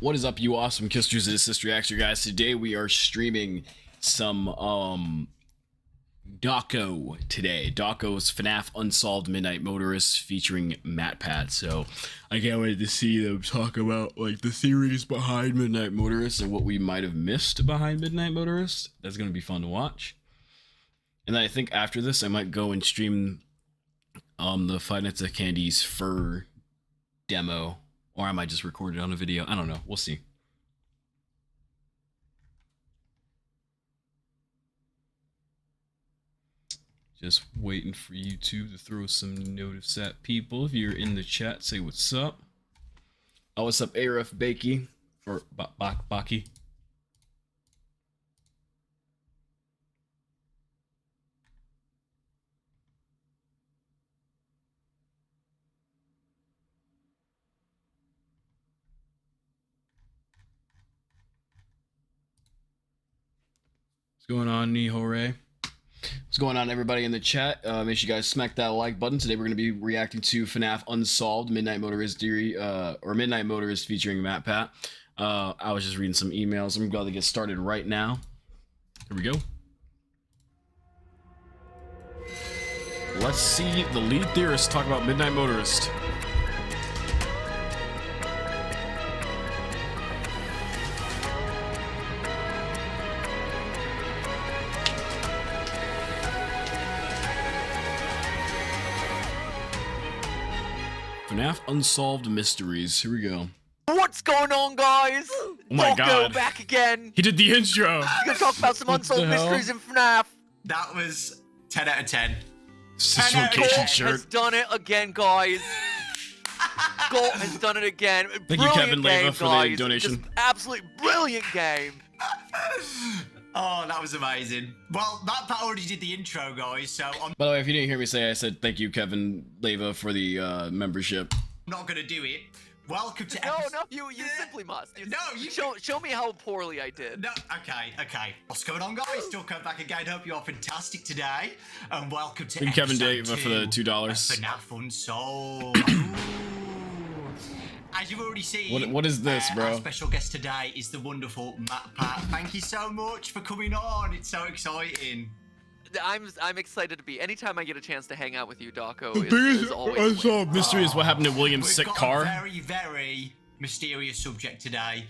What is up, you awesome kisters? It is CistReactZ, guys. Today we are streaming some Doco today. Doco's FNAF Unsolved Midnight Motorist featuring MATPAT. So I can't wait to see them talk about like the theories behind Midnight Motorist and what we might have missed behind Midnight Motorist. That's gonna be fun to watch. And then I think after this I might go and stream the Five Nights at Candy's fur demo. Or I might just record it on a video. I don't know. We'll see. Just waiting for YouTube to throw some notice at people. If you're in the chat, say what's up. Oh, what's up, Arif Bakey? Or Baki? What's going on, Nihore? What's going on, everybody in the chat? Make sure you guys smack that like button. Today we're going to be reacting to FNAF Unsolved Midnight Motorist theory, or Midnight Motorist featuring MATPAT. I was just reading some emails. I'm going to get started right now. Here we go. Let's see the lead theorist talk about Midnight Motorist. FNAF Unsolved Mysteries. Here we go. What's going on, guys? Oh my god. Back again. He did the intro. We're gonna talk about some unsolved mysteries in FNAF. That was 10 out of 10. Location shirt. Has done it again, guys. Gold has done it again. Thank you, Kevin Leva, for the donation. Just absolutely brilliant game. Oh, that was amazing. Well, MATPAT already did the intro, guys, so I'm By the way, if you didn't hear me say, I said thank you, Kevin Leva, for the membership. not gonna do it. Welcome to No, you simply must. Show me how poorly I did. No, okay. What's going on, guys? Still coming back again. Hope you're all fantastic today. And welcome to Thank you, Kevin episode Leva, for the $2. FNAF Unsolved. As you've already seen, What is this, bro? Our special guest today is the wonderful MATPAT. Thank you so much for coming on. It's so exciting. I'm excited to be. Anytime I get a chance to hang out with you, Doco, The is biggest always a win. unsolved mystery is what happened to William's We've sick got car. a very, very mysterious subject today.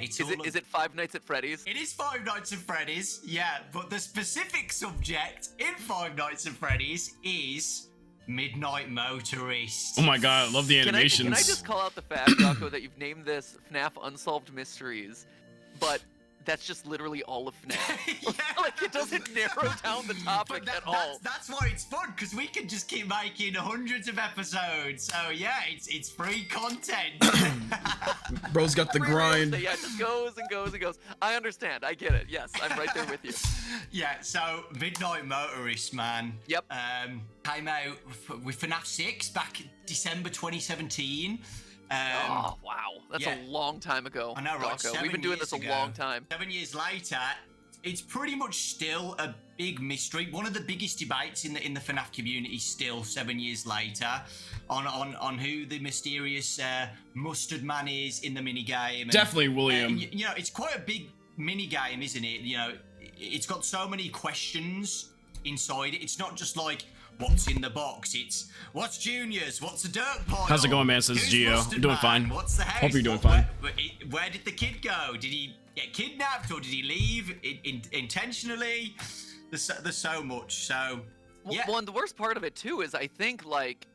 Is it Five Nights at Freddy's? It is Five Nights at Freddy's, yeah, but the specific subject in Five Nights at Freddy's is Midnight Motorist. Oh my god, I love the animations. Can I just call out the fact, Doco, that you've named this FNAF Unsolved Mysteries, but that's just literally all of FNAF. Yeah. Like, it doesn't narrow down the topic at all. That's why it's fun, because we can just keep making hundreds of episodes. So yeah, it's free content. Bro's got the grind. Yeah, it just goes and goes and goes. I understand. I get it. Yes, I'm right there with you. Yeah, so Midnight Motorist, man. Yep. Came out with FNAF 6 back in December 2017. Oh, wow. That's a long time ago. I know, right? Doco. We've been doing this a long time. 7 years later, it's pretty much still a big mystery. One of the biggest debates in the FNAF community still 7 years later on who the mysterious mustard man is in the minigame. Definitely William. You know, it's quite a big minigame, isn't it? You know, it's got so many questions inside it. It's not just like, what's in the box? It's what's Junior's? What's a dirt pile? How's it going, man? Says Gio. I'm doing fine. What's the house? Hope you're doing fine. Where did the kid go? Did he get kidnapped or did he leave intentionally? There's so much. So yeah. Well, and the worst part of it too is I think like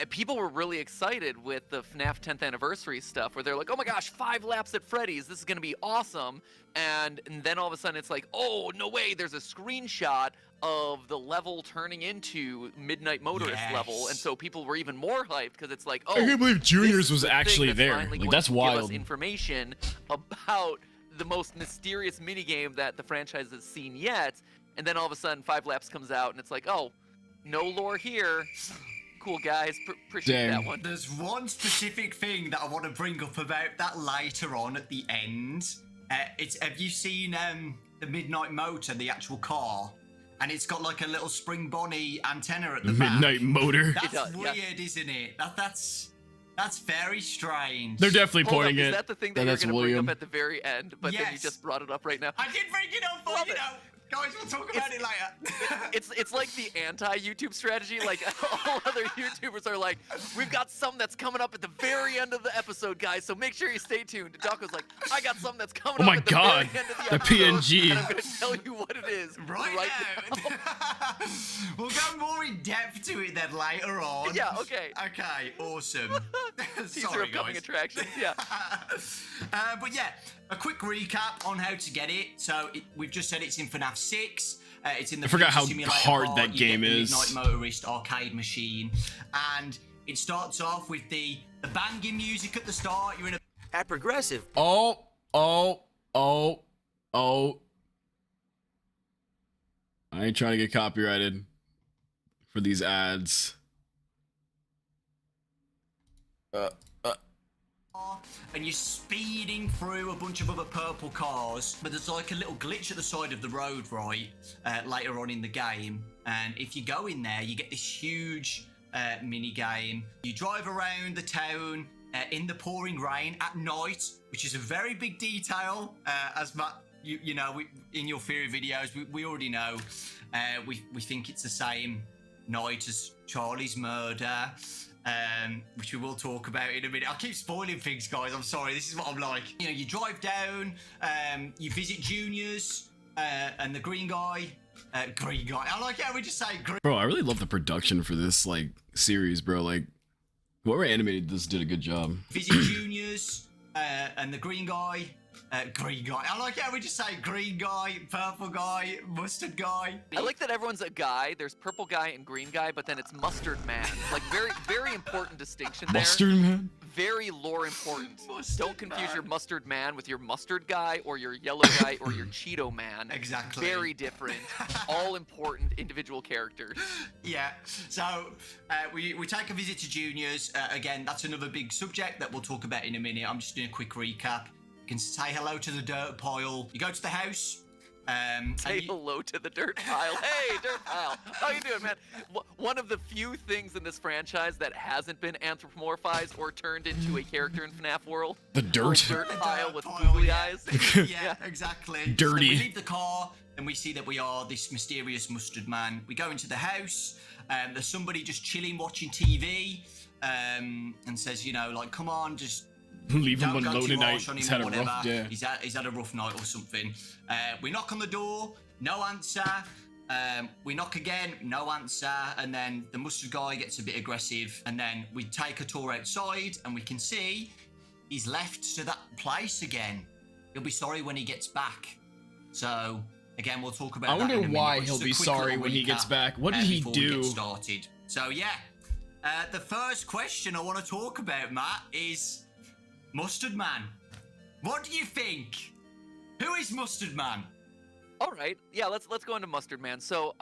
people were really excited with the FNAF 10th anniversary stuff where they're like, oh my gosh, 5 laps at Freddy's, this is gonna be awesome. And then all of a sudden it's like, oh no way, there's a screenshot of the level turning into Midnight Motorist level, and so people were even more hyped because it's like, oh, I can't believe Junior's this was is the actually thing there. finally Like, going that's to give us wild. information about the most mysterious minigame that the franchise has seen yet, and then all of a sudden 5 laps comes out and it's like, oh, no lore here. Cool, guys. Appreciate that one. There's one specific thing that I want to bring up about that later on at the end. Have you seen the Midnight Motor, the actual car? And it's got like a little spring bonnie antenna at the back. Midnight Motor. That's weird, isn't it? That's very strange. They're definitely Hold up, pointing is it. that the thing that you're that's going to bring William. up at the very end, but then you Yes. just brought it up right now? I did bring it up, Love but you it. know, guys, we'll talk about it later. It's like the anti-YouTube strategy. Like all other YouTubers are like, we've got something that's coming up at the very end of the episode, guys. So make sure you stay tuned. And Daco's like, I got something that's coming Oh up my at the God, very end of the the episode, PNG. and I'm gonna tell you what it is Right now. We'll go more in depth to it then later on. Yeah. Okay. Okay, awesome. Teaser Sorry, of coming guys. attractions. Yeah. But yeah, a quick recap on how to get it. So we've just said it's in FNAF 6. It's in the I forgot Future how Simulator hard part. that You get game the is. Midnight Motorist arcade machine, and it starts off with the banging music at the start. You're in a At Progressive, Oh. I ain't trying to get copyrighted for these ads. and you're speeding through a bunch of other purple cars, but there's like a little glitch at the side of the road, right, later on in the game, and if you go in there, you get this huge mini game. You drive around the town in the pouring rain at night, which is a very big detail, as Matt, you know, in your theory videos, we already know. We think it's the same night as Charlie's murder, which we will talk about in a minute. I keep spoiling things, guys. I'm sorry. This is what I'm like. You know, you drive down, you visit Juniors, and the green guy. I like how we just say green. Bro, I really love the production for this like series, bro. Like, whoever animated this did a good job. Visit Juniors, and the green guy. I like how we just say green guy, purple guy, mustard guy. I like that everyone's a guy. There's purple guy and green guy, but then it's mustard man. Like very important distinction there. Mustard man. Very lore important. Mustard Don't confuse man. your mustard man with your mustard guy or your yellow guy or your Cheeto man. Exactly. Very different. All important individual characters. Yeah. So we take a visit to Juniors. Again, that's another big subject that we'll talk about in a minute. I'm just doing a quick recap. You can say hello to the dirt pile. You go to the house. Say hello to the dirt pile. Hey, dirt pile. How you doing, man? One of the few things in this franchise that hasn't been anthropomorphized or turned into a character in FNAF world. The dirt. Dirt pile with pile, googly yeah. eyes. Yeah, exactly. Dirty. Then we leave the car and we see that we are this mysterious mustard man. We go into the house. There's somebody just chilling, watching TV, and says, you know, like, come on, just Leave him don't go alone too tonight. harsh on him He's or had a whatever. rough day. He's had a rough night or something. We knock on the door, no answer. We knock again, no answer. And then the mustard guy gets a bit aggressive. And then we take a tour outside and we can see he's left to that place again. He'll be sorry when he gets back. So, again, we'll talk about I that wonder in a minute, why but he'll just a be quick sorry little when he gets recap, back. What did he before we do? get started. So, yeah. The first question I want to talk about, Matt, is Mustard Man. What do you think? Who is Mustard Man? All right. Yeah, let's go into Mustard Man. So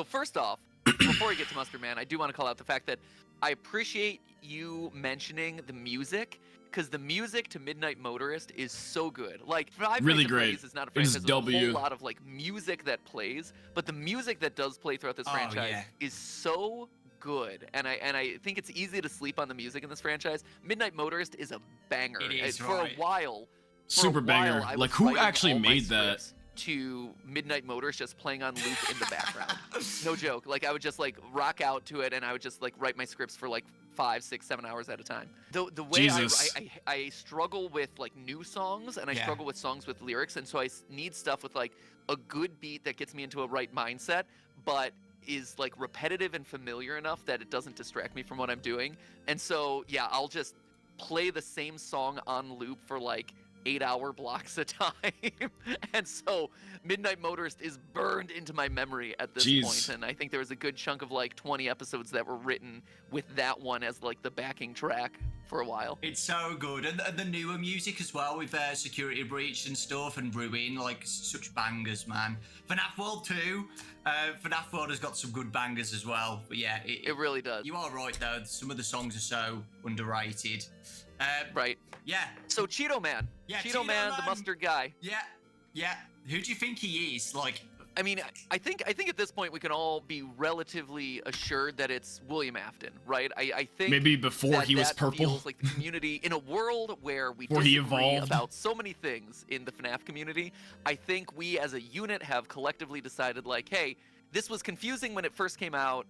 first off, before we get to Mustard Man, I do want to call out the fact that I appreciate you mentioning the music, because the music to Midnight Motorist is so good. Like, Five Really Nights at great. Freddy's is not a It is franchise with a W. whole lot of like music that plays, but the music that does play throughout this Oh, franchise yeah. is so good, and I think it's easy to sleep on the music in this franchise. Midnight Motorist is a banger. It is, For right. a while. Super banger. I Like, was who writing actually all my made that? scripts to Midnight Motorist just playing on loop in the background. No joke. Like, I would just like rock out to it, and I would just like write my scripts for like 5, 6, 7 hours at a time. The way Jesus. I struggle with like new songs, and I Yeah. struggle with songs with lyrics, and so I need stuff with like a good beat that gets me into a right mindset, but is like repetitive and familiar enough that it doesn't distract me from what I'm doing. And so yeah, I'll just play the same song on loop for like 8-hour blocks a time. And so Midnight Motorist is burned into my memory at this Jeez. point, and I think there was a good chunk of like 20 episodes that were written with that one as like the backing track for a while. It's so good. And the newer music as well, with Security Breach and stuff, and Ruin, like, such bangers, man. FNAF World 2, FNAF World has got some good bangers as well. But yeah, It really does. you are right, though. Some of the songs are so underrated. Right. Yeah, So Cheeto Man. Yeah, Cheeto Cheeto Man, the Man. mustard guy. yeah. Who do you think he is? Like, I mean, I think at this point we can all be relatively assured that it's William Afton, right? I think Maybe before he was that purple. feels like the community in a world where we Before he disagree evolved. about so many things in the FNAF community. I think we as a unit have collectively decided like, hey, this was confusing when it first came out,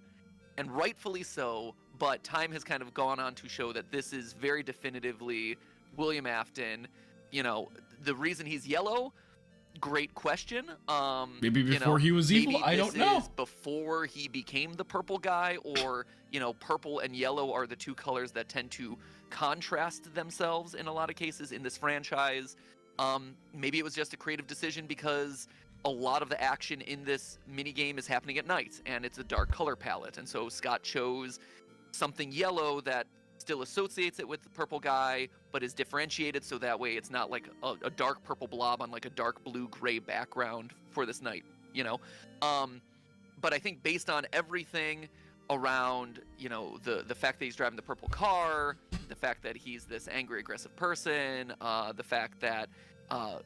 and rightfully so, but time has kind of gone on to show that this is very definitively William Afton. You know, the reason he's yellow, great question. Maybe before he was evil, I don't know. Maybe this is before he became the purple guy, or, you know, purple and yellow are the two colors that tend to contrast themselves in a lot of cases in this franchise. Maybe it was just a creative decision because a lot of the action in this minigame is happening at night, and it's a dark color palette, and so Scott chose something yellow that still associates it with the purple guy, but is differentiated so that way it's not like a dark purple blob on like a dark blue-gray background for this night, you know? But I think based on everything around, you know, the fact that he's driving the purple car, the fact that he's this angry, aggressive person, the fact that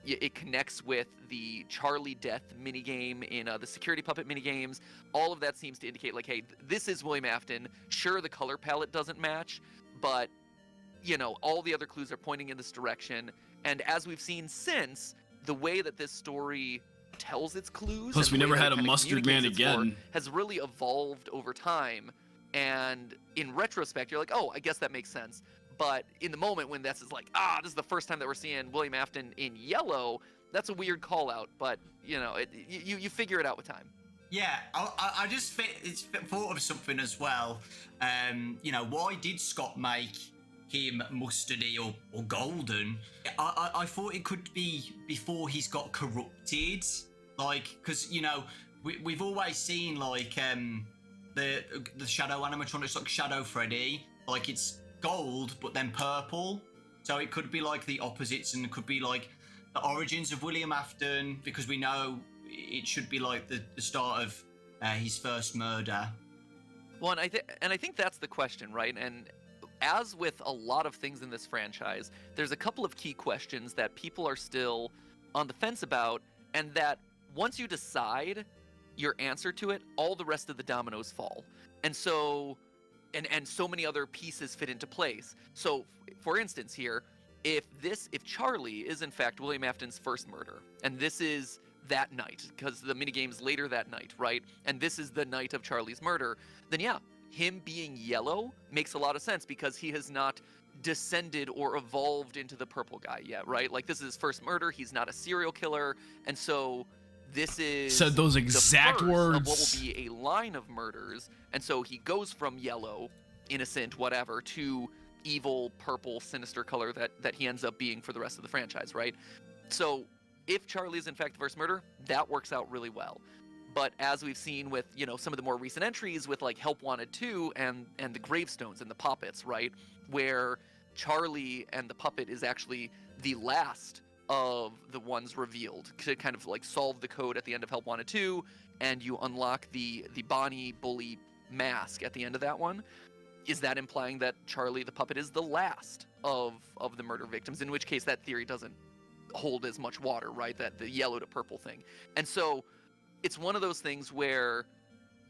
it connects with the Charlie death minigame in the security puppet minigames. All of that seems to indicate, like, hey, this is William Afton. Sure, the color palette doesn't match, but, you know, all the other clues are pointing in this direction. And as we've seen since, the way that this story tells its clues, Plus, and we the way never that had it a kinda mustard man communicates its lore again. has really evolved over time. And in retrospect, you're like, oh, I guess that makes sense. But in the moment when this is like, this is the first time that we're seeing William Afton in yellow, that's a weird call out. But, you know, you figure it out with time. Yeah, I just thought of something as well. You know, why did Scott make him mustardy or golden? I thought it could be before he's got corrupted. Like, because, you know, we've always seen, like, the shadow animatronics, like Shadow Freddy, like it's gold but then purple, so it could be like the opposites, and it could be like the origins of William Afton, because we know it should be like the start of his first murder. Well, and I think that's the question, right? And as with a lot of things in this franchise, there's a couple of key questions that people are still on the fence about, and that once you decide your answer to it, all the rest of the dominoes fall. And so and so many other pieces fit into place. So, for instance here, if Charlie is in fact William Afton's first murder, and this is that night, because the minigame's later that night, right? And this is the night of Charlie's murder, then yeah, him being yellow makes a lot of sense because he has not descended or evolved into the purple guy yet, right? Like, this is his first murder, he's not a serial killer, and so this is Said those exact the first words. of what will be a line of murders, and so he goes from yellow, innocent, whatever, to evil, purple, sinister color that he ends up being for the rest of the franchise, right? So if Charlie is in fact the first murder, that works out really well. But as we've seen with, you know, some of the more recent entries with like Help Wanted 2 and the gravestones and the puppets, right? Where Charlie and the puppet is actually the last of the ones revealed to kind of like solve the code at the end of Help Wanted 2, and you unlock the Bonnie bully mask at the end of that one. Is that implying that Charlie the puppet is the last of the murder victims? In which case that theory doesn't hold as much water, right? That the yellow to purple thing. And so it's one of those things where,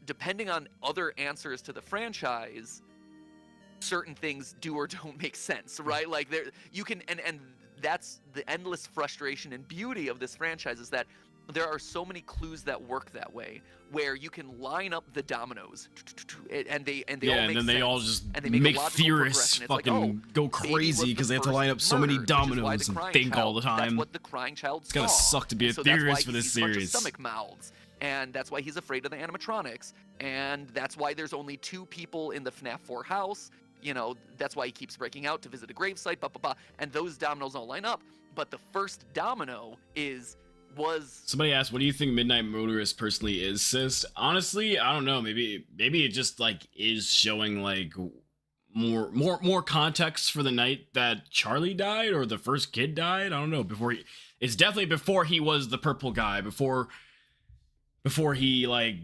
depending on other answers to the franchise, certain things do or don't make sense, right? Like there, you can, and that's the endless frustration and beauty of this franchise, is that there are so many clues that work that way, where you can line up the dominoes, and they all make and then they sense, all just and they make a logical theorists progression. It's fucking like, go maybe was crazy the because they have to first line up so many murdered, which is why dominoes the and crying think all child, the That's time. what the crying child It's gotta saw. suck to be a So that's why theorist for he this sees a bunch of series. stomach mouths, and that's why he's afraid of the animatronics, and that's why there's only 2 people in the FNAF 4 house. You know, that's why he keeps breaking out to visit a gravesite, and those dominoes all line up. But the first domino was Somebody asked, what do you think Midnight Motorist personally is, sis? Honestly, I don't know. Maybe it just like is showing like more context for the night that Charlie died or the first kid died. I don't know. It's definitely before he was the purple guy, before he like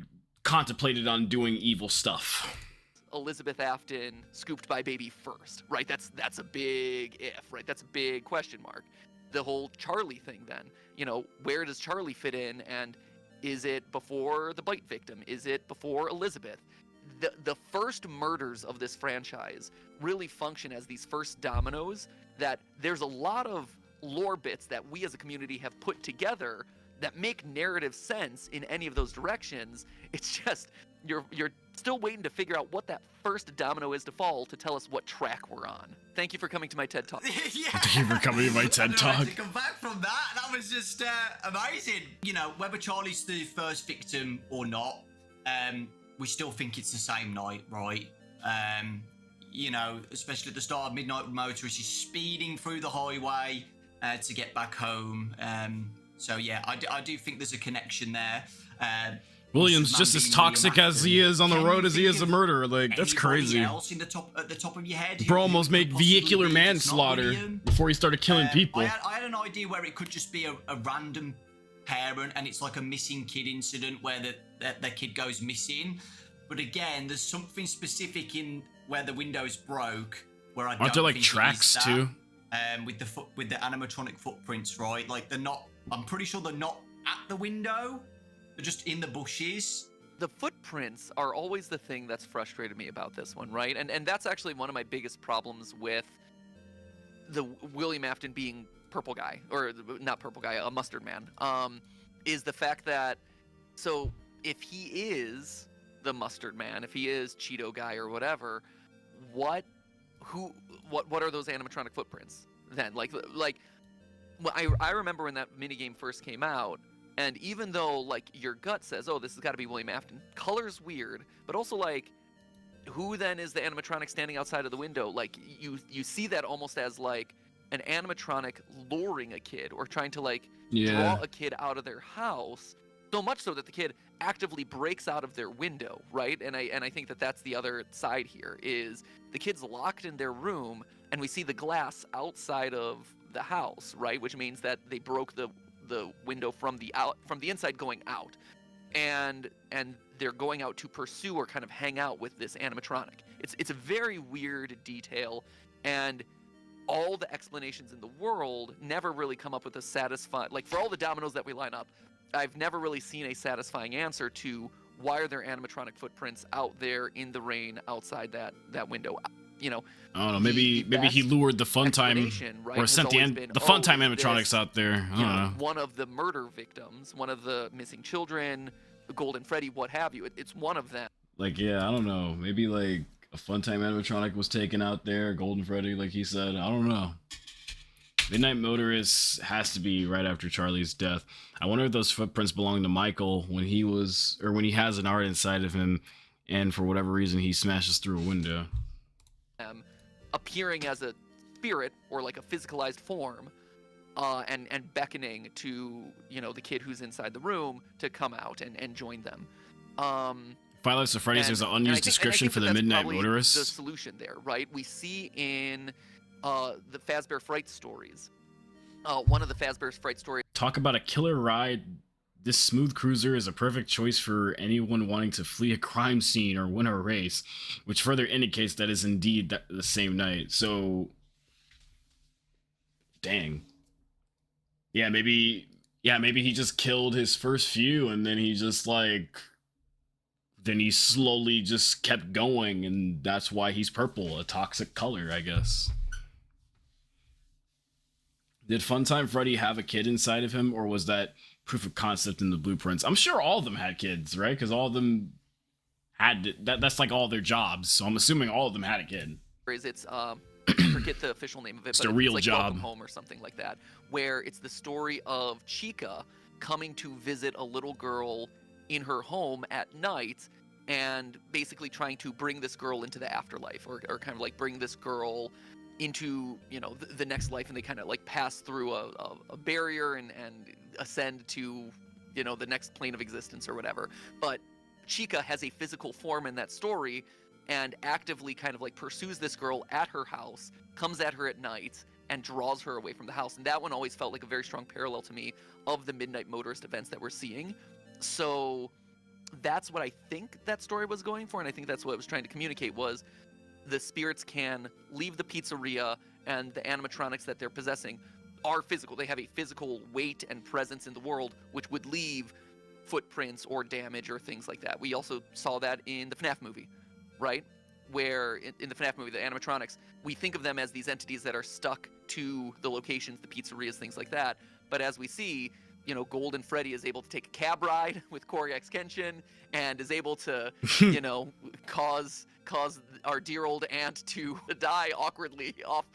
contemplated on doing evil stuff. Elizabeth Afton scooped by baby first, right? That's a big if, right? That's a big question mark. The whole Charlie thing then, you know, where does Charlie fit in? And Is it before the bite victim? Is it before Elizabeth? The first murders of this franchise really function as these first dominoes that there's a lot of lore bits that we as a community have put together that make narrative sense in any of those directions. It's just you're still waiting to figure out what that first domino is to fall to tell us what track we're on. Thank you for coming to my TED Talk. Yeah. Thank you for coming to my TED Talk. To come back from that was just amazing. You know, whether Charlie's the first victim or not, we still think it's the same night, right? You know, especially at the start of Midnight Motorist, he's speeding through the highway to get back home. So yeah, I do think there's a connection there. William's just as toxic as he is on the road as he is a murderer. Like, that's crazy. Else at the top of your head, Bro almost made vehicular manslaughter before he started killing people. I had an idea where it could just be a random parent and it's like a missing kid incident where the kid goes missing. But again, there's something specific in where the windows broke where I don't Aren't there like think tracks it is that. too? With the animatronic footprints, right? Like I'm pretty sure they're not at the window. They're just in the bushes. The footprints are always the thing that's frustrated me about this one, right? And that's actually one of my biggest problems with the William Afton being purple guy, or not purple guy, a mustard man, is the fact that, so if he is the mustard man, if he is Cheeto guy or whatever, what are those animatronic footprints then? Like well, I remember when that minigame first came out, and even though like your gut says, oh, this has got to be William Afton, color's weird, but also like, who then is the animatronic standing outside of the window? Like you see that almost as like an animatronic luring a kid or trying to like draw a kid out of their house, so much so that the kid actively breaks out of their window, right? And I think that that's the other side here, is the kid's locked in their room and we see the glass outside of the house, right? Which means that they broke the window from the inside going out, and they're going out to pursue or kind of hang out with this animatronic. It's a very weird detail, and all the explanations in the world never really come up with a satisfying, like for all the dominoes that we line up, I've never really seen a satisfying answer to why are there animatronic footprints out there in the rain outside that window. You know, I don't know. Maybe he lured the fun time, right, or sent the fun time animatronics out there. I don't know. One of the murder victims, one of the missing children, Golden Freddy, what have you. It's one of them. Like, yeah, I don't know. Maybe like a fun time animatronic was taken out there, Golden Freddy, like he said. I don't know. Midnight Motorist has to be right after Charlie's death. I wonder if those footprints belong to Michael when he has an art inside of him, and for whatever reason he smashes through a window. Appearing as a spirit or like a physicalized form, and beckoning to, you know, the kid who's inside the room to come out and join them. Five Nights at Freddy's, there's an unused description for the Midnight Motorist. The solution there, right? We see in the Fazbear Fright stories. One of the Fazbear Fright stories. Talk about a killer ride. This smooth cruiser is a perfect choice for anyone wanting to flee a crime scene or win a race, which further indicates that is indeed the same night. So, dang. Yeah, maybe he just killed his first few, and then he just then he slowly just kept going, and that's why he's purple, a toxic color, I guess. Did Funtime Freddy have a kid inside of him, or was that proof of concept in the blueprints? I'm sure all of them had kids, right? Because all of them had that's like all their jobs, so I'm assuming all of them had a kid. It's I forget the official name of it, it's but a real it's like job. Welcome Home or something like that, where it's the story of Chica coming to visit a little girl in her home at night, and basically trying to bring this girl into the afterlife, or kind of like bring this girl into, you know, the next life, and they kind of like pass through a barrier and ascend to, you know, the next plane of existence or whatever. But Chica has a physical form in that story and actively kind of like pursues this girl at her house, comes at her at night, and draws her away from the house. And that one always felt like a very strong parallel to me of the Midnight Motorist events that we're seeing. So that's what I think that story was going for, and I think that's what it was trying to communicate, was the spirits can leave the pizzeria, and the animatronics that they're possessing are physical. They have a physical weight and presence in the world, which would leave footprints or damage or things like that. We also saw that in the FNAF movie, right? Where in the FNAF movie, the animatronics, we think of them as these entities that are stuck to the locations, the pizzerias, things like that. But as we see, you know, Golden Freddy is able to take a cab ride with Koryax Kenshin and is able to, you know, cause our dear old aunt to die awkwardly off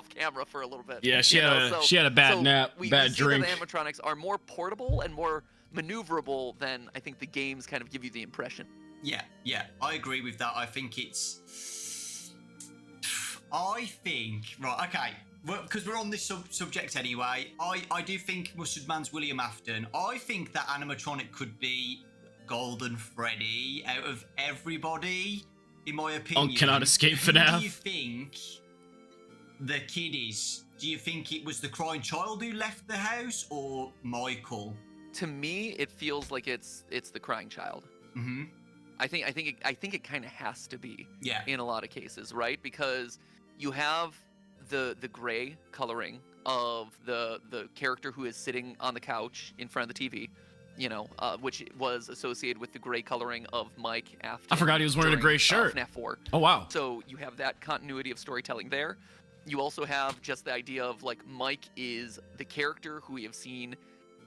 camera for a little bit. Yeah, she had a bad nap, we bad see drink. that the animatronics are more portable and more maneuverable than I think the games kind of give you the impression. Yeah, I agree with that. I think right, okay, because we're on this subject anyway, I do think Mustard Man's William Afton. I think that animatronic could be Golden Freddy out of everybody, in my opinion. On Cannot Escape FNAF. Who do you think the kid is? Do you think it was the crying child who left the house, or Michael? To me, it feels like it's the crying child. Mm-hmm. I think it kind of has to be. Yeah. In a lot of cases, right? Because you have the gray coloring of the character who is sitting on the couch in front of the TV, you know, which was associated with the gray coloring of Mike after. I forgot he was wearing a gray shirt. FNAF 4. Oh wow. So you have that continuity of storytelling there. You also have just the idea of like Mike is the character who we have seen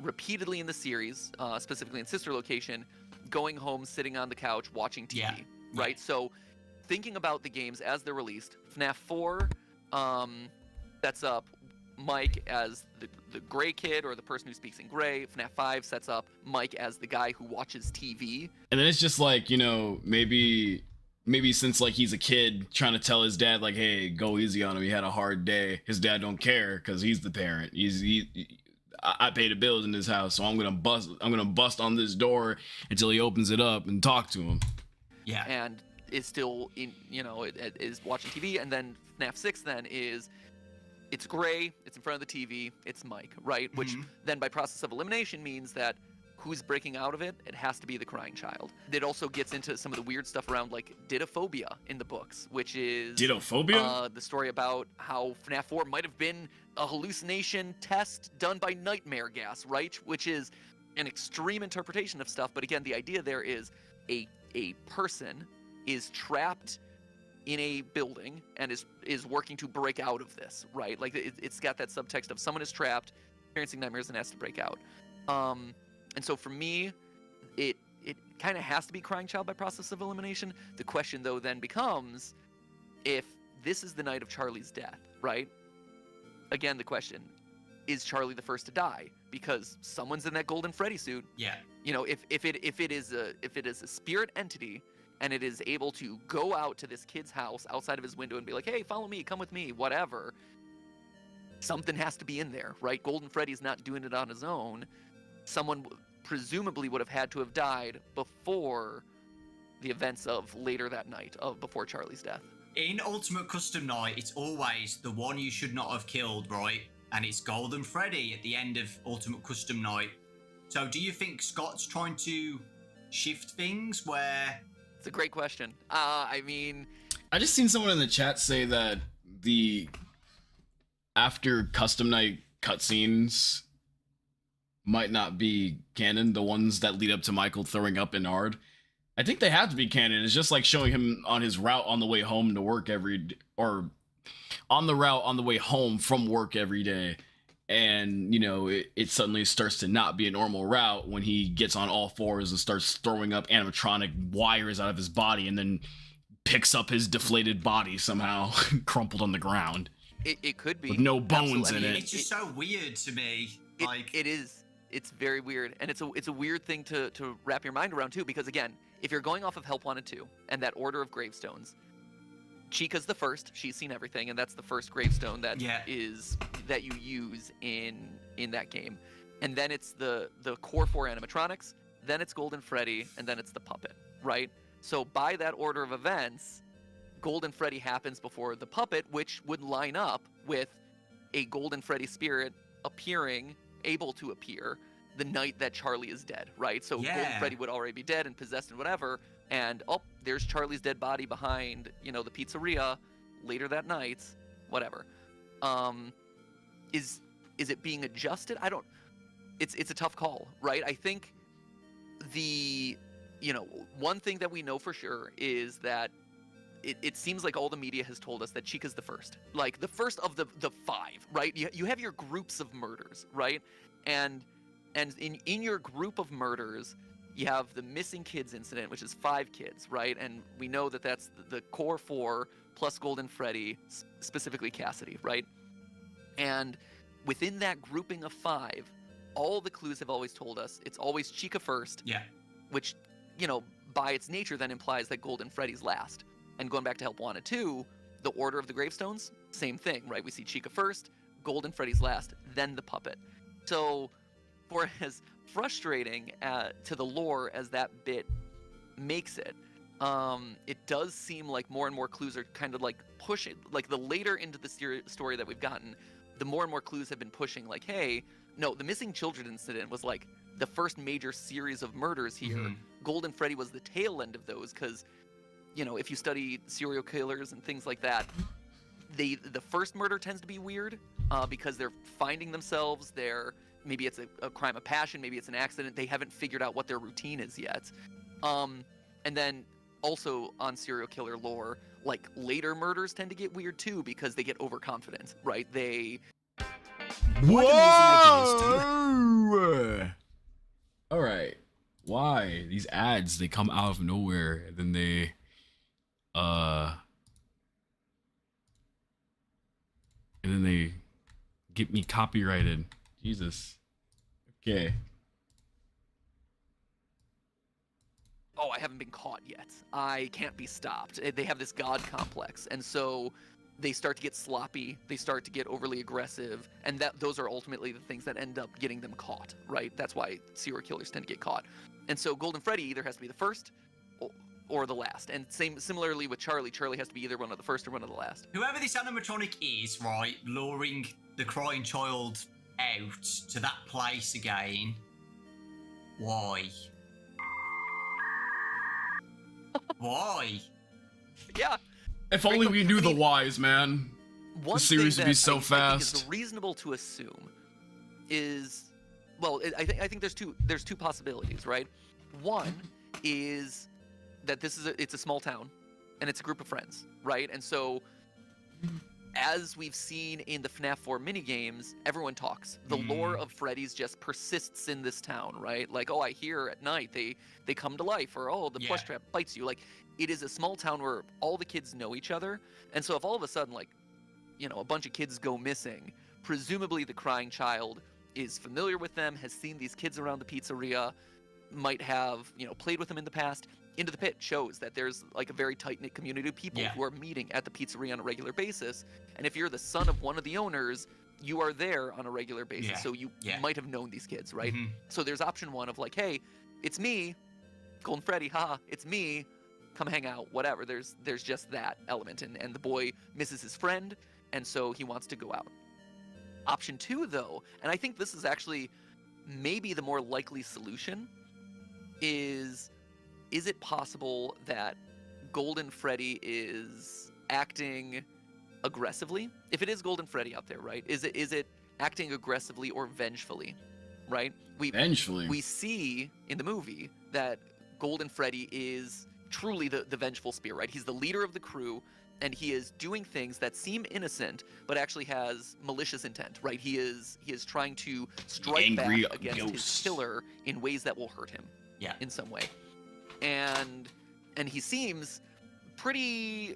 repeatedly in the series, specifically in Sister Location, going home, sitting on the couch, watching TV, right? So thinking about the games as they're released, FNAF 4 sets up Mike as the gray kid or the person who speaks in gray. FNAF 5 sets up Mike as the guy who watches TV. And then it's just like, you know, maybe since like he's a kid trying to tell his dad like, hey, go easy on him, he had a hard day. His dad don't care because he's the parent. I pay the bills in this house, so I'm gonna bust on this door until he opens it up and talk to him. Yeah. And is still in, you know, it is watching TV. And then FNAF 6 then is, it's gray, it's in front of the TV, it's Mike, right? Which then by process of elimination means that who's breaking out of it? It has to be the crying child. It also gets into some of the weird stuff around like didophobia in the books, which is didophobia? The story about how FNAF 4 might have been a hallucination test done by nightmare gas, right? Which is an extreme interpretation of stuff. But again, the idea there is a person is trapped in a building and is working to break out of this, right? Like it's got that subtext of someone is trapped, experiencing nightmares and has to break out. And so for me, it kind of has to be crying child by process of elimination. The question though then becomes, if this is the night of Charlie's death, right? Again, the question, is Charlie the first to die? Because someone's in that Golden Freddy suit. Yeah. You know, if it is a spirit entity and it is able to go out to this kid's house outside of his window and be like, hey, follow me, come with me, whatever, something has to be in there, right? Golden Freddy's not doing it on his own. Someone presumably would have had to have died before the events of later that night, before Charlie's death. In Ultimate Custom Night, it's always the one you should not have killed, right? And it's Golden Freddy at the end of Ultimate Custom Night. So do you think Scott's trying to shift things where... It's a great question. I mean... I just seen someone in the chat say that the after Custom Night cutscenes might not be canon, the ones that lead up to Michael throwing up in Ard. I think they have to be canon. It's just like showing him on his route on the way home to work or on the route on the way home from work every day. And, you know, it suddenly starts to not be a normal route when he gets on all fours and starts throwing up animatronic wires out of his body and then picks up his deflated body somehow crumpled on the ground. It could be. With no bones in it. It's just so weird to me. It is. It's very weird. And it's a weird thing to wrap your mind around, too, because, again, if you're going off of Help Wanted 2 and that order of gravestones, Chica's the first. She's seen everything, and that's the first gravestone that that you use in that game. And then it's the core 4 animatronics, then it's Golden Freddy, and then it's the puppet, right? So by that order of events, Golden Freddy happens before the puppet, which would line up with a Golden Freddy spirit appearing, able to appear, the night that Charlie is dead, right? So Golden Freddy would already be dead and possessed and whatever, and there's Charlie's dead body behind, you know, the pizzeria later that night, whatever. Is it being adjusted? It's a tough call, right? I think one thing that we know for sure is that it seems like all the media has told us that Chica's the first. Like, the first of the 5, right? You have your groups of murders, right? And in your group of murders, you have the missing kids incident, which is 5 kids, right? And we know that that's the core 4 plus Golden Freddy, specifically Cassidy, right? And within that grouping of 5, all the clues have always told us it's always Chica first. Yeah. Which, by its nature then implies that Golden Freddy's last. And going back to Help Wanted 2, the order of the gravestones, same thing, right? We see Chica first, Golden Freddy's last, then the puppet. So, for as frustrating to the lore as that bit makes it, it does seem like more and more clues are kind of like pushing, like the later into the story that we've gotten, the more and more clues have been pushing, like, hey, no, the missing children incident was like the first major series of murders here. Mm-hmm. Golden Freddy was the tail end of those, because, if you study serial killers and things like that, the first murder tends to be weird because they're finding themselves, maybe it's a crime of passion, maybe it's an accident, they haven't figured out what their routine is yet. And then also on serial killer lore, like, later murders tend to get weird too because they get overconfident, right? Whoa! All right. Why these ads? They come out of nowhere, and then they, get me copyrighted. Jesus. Okay. Oh, I haven't been caught yet. I can't be stopped. They have this god complex, and so they start to get sloppy, they start to get overly aggressive, and those are ultimately the things that end up getting them caught, right? That's why serial killers tend to get caught. And so Golden Freddy either has to be the first or the last. And similarly with Charlie. Charlie has to be either one of the first or one of the last. Whoever this animatronic is, right, luring the crying child out to that place again, why? Why? Yeah. If only we knew the whys, man. The series would be so fast. I think is reasonable to assume is, well, I think there's two possibilities, right? One is that it's a small town, and it's a group of friends, right? And so, as we've seen in the FNAF 4 minigames, everyone talks. The lore of Freddy's just persists in this town, right? Like, oh, I hear at night they come to life, or oh, the plush trap bites you. Like, it is a small town where all the kids know each other, and so if all of a sudden, like, a bunch of kids go missing, presumably the crying child is familiar with them, has seen these kids around the pizzeria, might have, played with them in the past. Into the Pit shows that there's like a very tight-knit community of people who are meeting at the pizzeria on a regular basis. And if you're the son of one of the owners, you are there on a regular basis. So you might have known these kids, right? So there's option one of like, hey, it's me, Golden Freddy, haha, it's me, come hang out, whatever. There's just that element. And the boy misses his friend, and so he wants to go out. Option two, though, and I think this is actually maybe the more likely solution, is it possible that Golden Freddy is acting aggressively? If it is Golden Freddy out there, right? Is it acting aggressively or vengefully, right? Vengefully. We see in the movie that Golden Freddy is truly the vengeful spear, right? He's the leader of the crew, and he is doing things that seem innocent, but actually has malicious intent, right? He is trying to strike back against his killer in ways that will hurt him, in some way. And he seems pretty,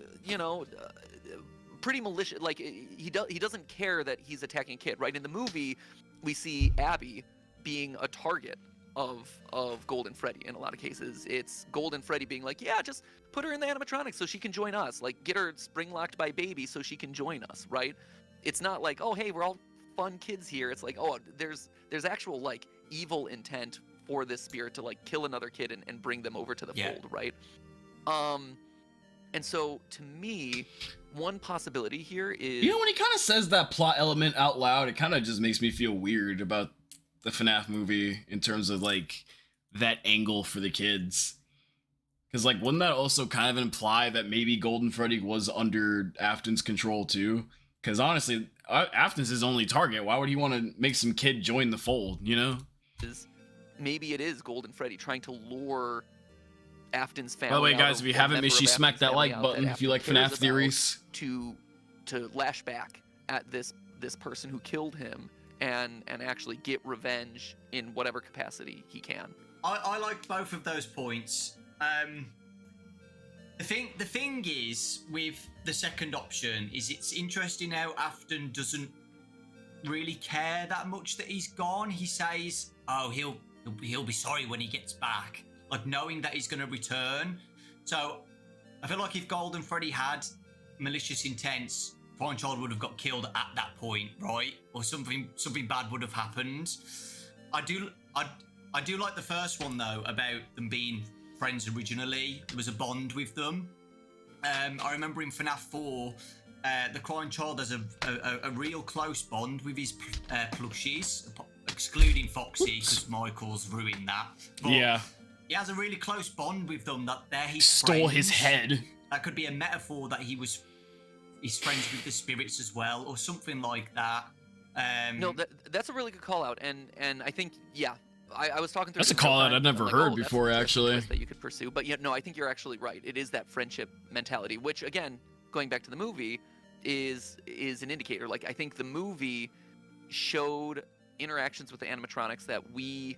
pretty malicious. Like, he doesn't care that he's attacking a kid, right? In the movie, we see Abby being a target of Golden Freddy. In a lot of cases, it's Golden Freddy being like, yeah, just put her in the animatronic so she can join us. Like, get her spring locked by baby so she can join us, right? It's not like, oh, hey, we're all fun kids here. It's like, oh, there's actual like evil intent for this spirit to like kill another kid and bring them over to the fold, right? And so to me, one possibility here is, when he kind of says that plot element out loud, it kind of just makes me feel weird about the FNAF movie in terms of like that angle for the kids. Because like, wouldn't that also kind of imply that maybe Golden Freddy was under Afton's control too? Because honestly, Afton's his only target. Why would he want to make some kid join the fold, is maybe it is Golden Freddy trying to lure Afton's family. By the way, out, guys, or if you one haven't member missed, of you smack Afton's that family like out button that if you like Afton cares FNAF theories. to lash back at this person who killed him and actually get revenge in whatever capacity he can. I like both of those points. The thing is with the second option is it's interesting how Afton doesn't really care that much that he's gone. He says, "Oh, he'll be sorry when he gets back," like knowing that he's going to return. So I feel like if Golden Freddy had malicious intents, Crying Child would have got killed at that point, right? Or something bad would have happened. I do like the first one though, about them being friends originally. There was a bond with them. I remember in FNAF 4, the Crying Child has a real close bond with his plushies, excluding Foxy because Michael's ruined that. But Yeah. he has a really close bond with them that they're his Stole his friends. head. That could be a metaphor that he's friends with the spirits as well, or something like that. No, that's a really good call out, and I think I was talking through. That's a it in real call out time. I'd never I'm like, heard oh, before, that's actually. that you could pursue, but no, I think you're actually right. It is that friendship mentality, which again, going back to the movie, is an indicator. Like I think the movie showed interactions with the animatronics that we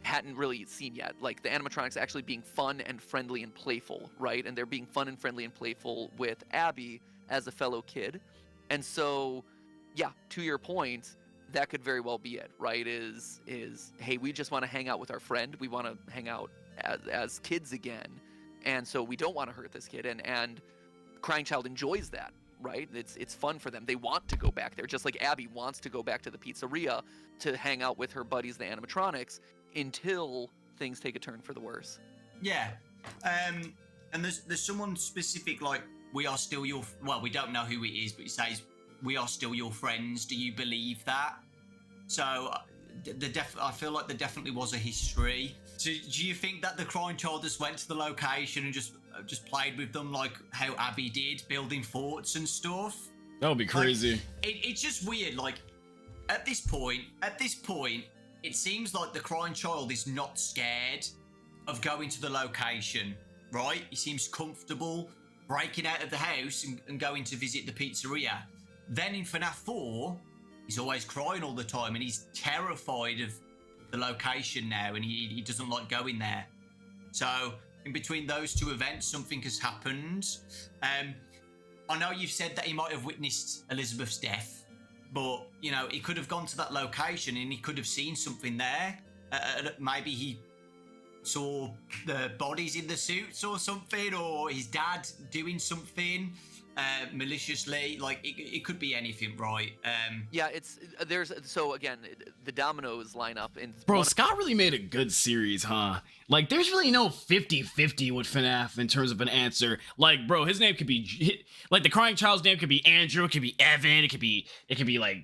hadn't really seen yet, like the animatronics actually being fun and friendly and playful, right? And they're being fun and friendly and playful with Abby as a fellow kid. And so yeah, to your point, that could very well be it, right? Is hey, we just want to hang out with our friend, we want to hang out as kids again, and so we don't want to hurt this kid, and Crying Child enjoys that, right? It's fun for them. They want to go back there, just like Abby wants to go back to the pizzeria to hang out with her buddies, the animatronics, until things take a turn for the worse. Yeah. And there's someone specific, like, we are still your... Well, we don't know who it is, but he says, "We are still your friends. Do you believe that?" So I feel like there definitely was a history. So do you think that the Crying Child just went to the location and just played with them like how Abby did, building forts and stuff? That would be crazy. Like, it's just weird. Like, at this point, it seems like the Crying Child is not scared of going to the location, right? He seems comfortable breaking out of the house and going to visit the pizzeria. Then in FNAF 4, he's always crying all the time, and he's terrified of the location now, and he doesn't like going there. So in between those two events, something has happened. I know you've said that he might have witnessed Elizabeth's death, but, you know, he could have gone to that location and he could have seen something there. Maybe he saw the bodies in the suits or something, or his dad doing something maliciously. Like, it could be anything, right? Yeah, so again, the dominoes line up. And Bro, Scott really made a good series, huh? Like, there's really no 50-50 with FNAF in terms of an answer. Like, bro, his name could be... Like, the Crying Child's name could be Andrew, it could be Evan, it could be like,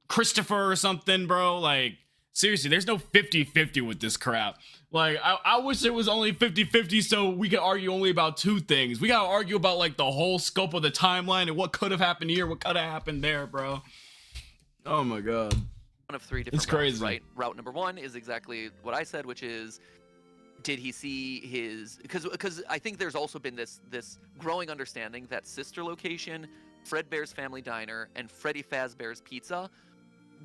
Christopher or something, bro. Like, seriously, there's no 50-50 with this crap. Like, I wish it was only 50-50 so we could argue only about two things. We gotta argue about, like, the whole scope of the timeline and what could have happened here, what could have happened there, bro. Oh my god. One of three different It's crazy. routes, right? Route number one is exactly what I said, which is, did he see his... Because I think there's also been this growing understanding that Sister Location, Fredbear's Family Diner, and Freddy Fazbear's Pizza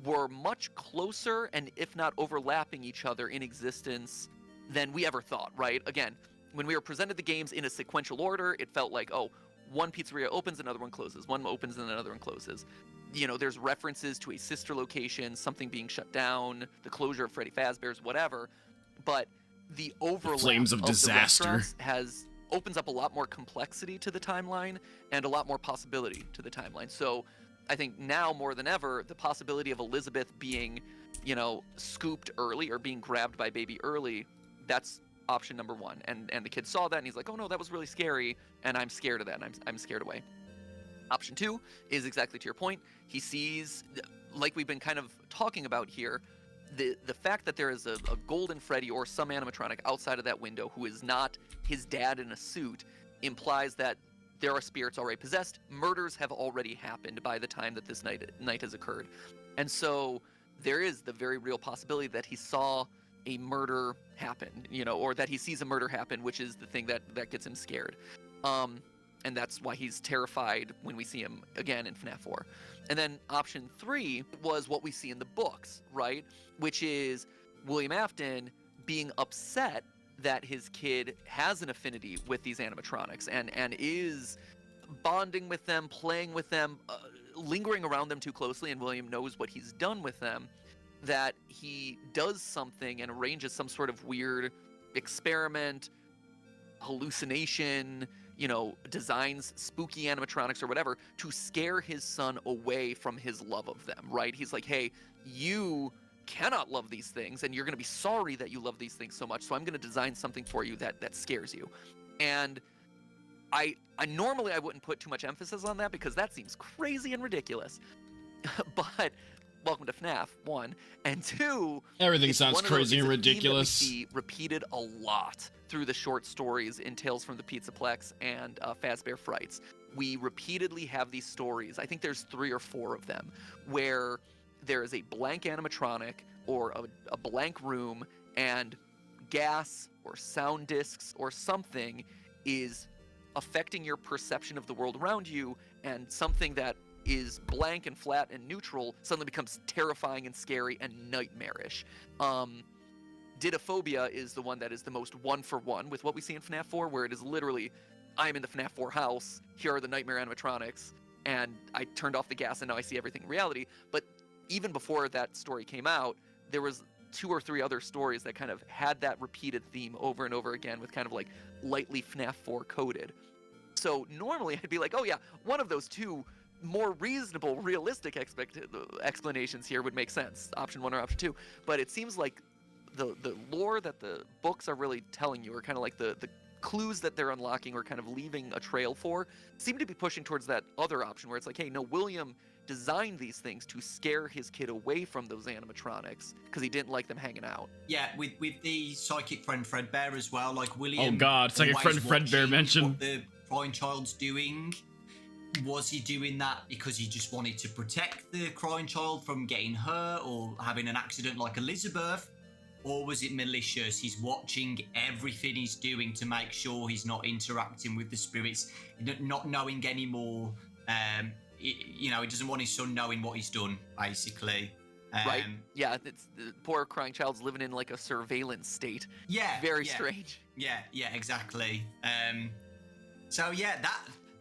were much closer and, if not overlapping each other in existence than we ever thought, right? Again, when we were presented the games in a sequential order, it felt like, oh, one pizzeria opens, another one closes. One opens and another one closes. You know, there's references to a sister location, something being shut down, the closure of Freddy Fazbear's, whatever. But the overlap Flames of the disaster restaurants opens up a lot more complexity to the timeline and a lot more possibility to the timeline. So I think now more than ever, the possibility of Elizabeth being, you know, scooped early or being grabbed by baby early, that's option number one. And the kid saw that and he's like, oh no, that was really scary, and I'm scared of that, and I'm scared away. Option two is exactly to your point. He sees, like we've been kind of talking about here, the fact that there is a Golden Freddy or some animatronic outside of that window who is not his dad in a suit implies that there are spirits already possessed. Murders have already happened by the time that this night has occurred. And so there is the very real possibility that he saw a murder happen, you know, or that he sees a murder happen, which is the thing that gets him scared. And that's why he's terrified when we see him again in FNAF 4. And then option 3 was what we see in the books, right? Which is William Afton being upset that his kid has an affinity with these animatronics and is bonding with them, playing with them, lingering around them too closely, and William knows what he's done with them, that he does something and arranges some sort of weird experiment, hallucination, you know, designs spooky animatronics or whatever to scare his son away from his love of them, right? He's like, hey, you cannot love these things and you're going to be sorry that you love these things so much, so I'm going to design something for you that scares you. And I normally I wouldn't put too much emphasis on that because that seems crazy and ridiculous. But welcome to FNAF, 1. And 2, Everything sounds crazy and ridiculous. We see repeated a lot through the short stories in Tales from the Pizzaplex and Fazbear Frights. We repeatedly have these stories, I think there's 3 or 4 of them, where there is a blank animatronic or a blank room and gas or sound discs or something is affecting your perception of the world around you, and something that is blank and flat and neutral suddenly becomes terrifying and scary and nightmarish. Didophobia is the one that is the most one-for-one with what we see in FNAF 4, where it is literally, I'm in the FNAF 4 house, here are the nightmare animatronics, and I turned off the gas and now I see everything in reality. But even before that story came out, there was 2 or 3 other stories that kind of had that repeated theme over and over again with kind of like lightly FNAF 4 coded. So normally I'd be like, oh yeah, one of those 2 more reasonable, realistic explanations here would make sense, option 1 or option 2. But it seems like the lore that the books are really telling you, or kind of like the clues that they're unlocking or kind of leaving a trail for, seem to be pushing towards that other option where it's like, hey, no, William designed these things to scare his kid away from those animatronics because he didn't like them hanging out. Yeah, with the psychic friend Fredbear as well, like William. Oh god, psychic friend Fredbear mentioned what the crying child's doing. Was he doing that because he just wanted to protect the crying child from getting hurt or having an accident like Elizabeth? Or was it malicious? He's watching everything he's doing to make sure he's not interacting with the spirits, not knowing anymore. You know, he doesn't want his son knowing what he's done, basically. Right? Yeah, it's the poor crying child's living in like a surveillance state. Yeah. Very strange. Yeah, exactly. So yeah,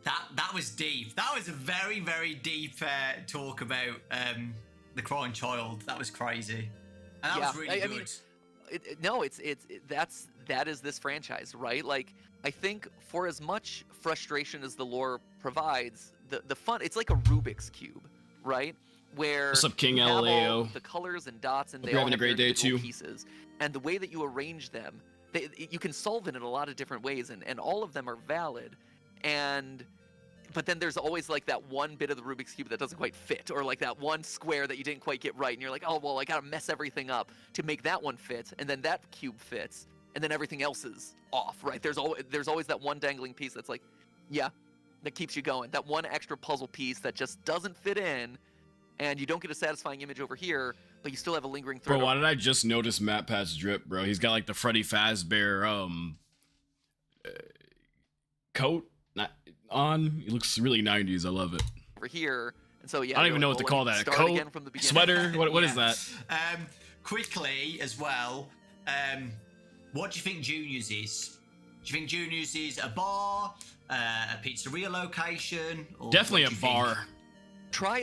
that was deep. That was a very, very deep talk about the crying child. That was crazy. And that was really good. I mean, that is this franchise, right? Like, I think for as much frustration as the lore provides, the fun, it's like a Rubik's Cube, right? Where what's up, King you have LAO? all the colors and dots, and Hope they you're all having have a great their day, individual too. pieces. And the way that you arrange them, you can solve it in a lot of different ways, and all of them are valid. But then there's always like that one bit of the Rubik's Cube that doesn't quite fit, or like that one square that you didn't quite get right, and you're like, oh, well, I gotta mess everything up to make that one fit, and then that cube fits, and then everything else is off, right? There's always that one dangling piece that's like, yeah, that keeps you going. That one extra puzzle piece that just doesn't fit in, and you don't get a satisfying image over here, but you still have a lingering thread. Bro, why did I just notice MATPAT's drip, bro? He's got like the Freddy Fazbear coat on. He looks really 90s. I love it. Over here, and so yeah, I don't even know what to call that. A coat, from the beginning. sweater. What is that? Quickly as well, what do you think Junior's is? Do you think Junior's is a bar, a pizzeria location? Or Definitely a what do you think? bar. Try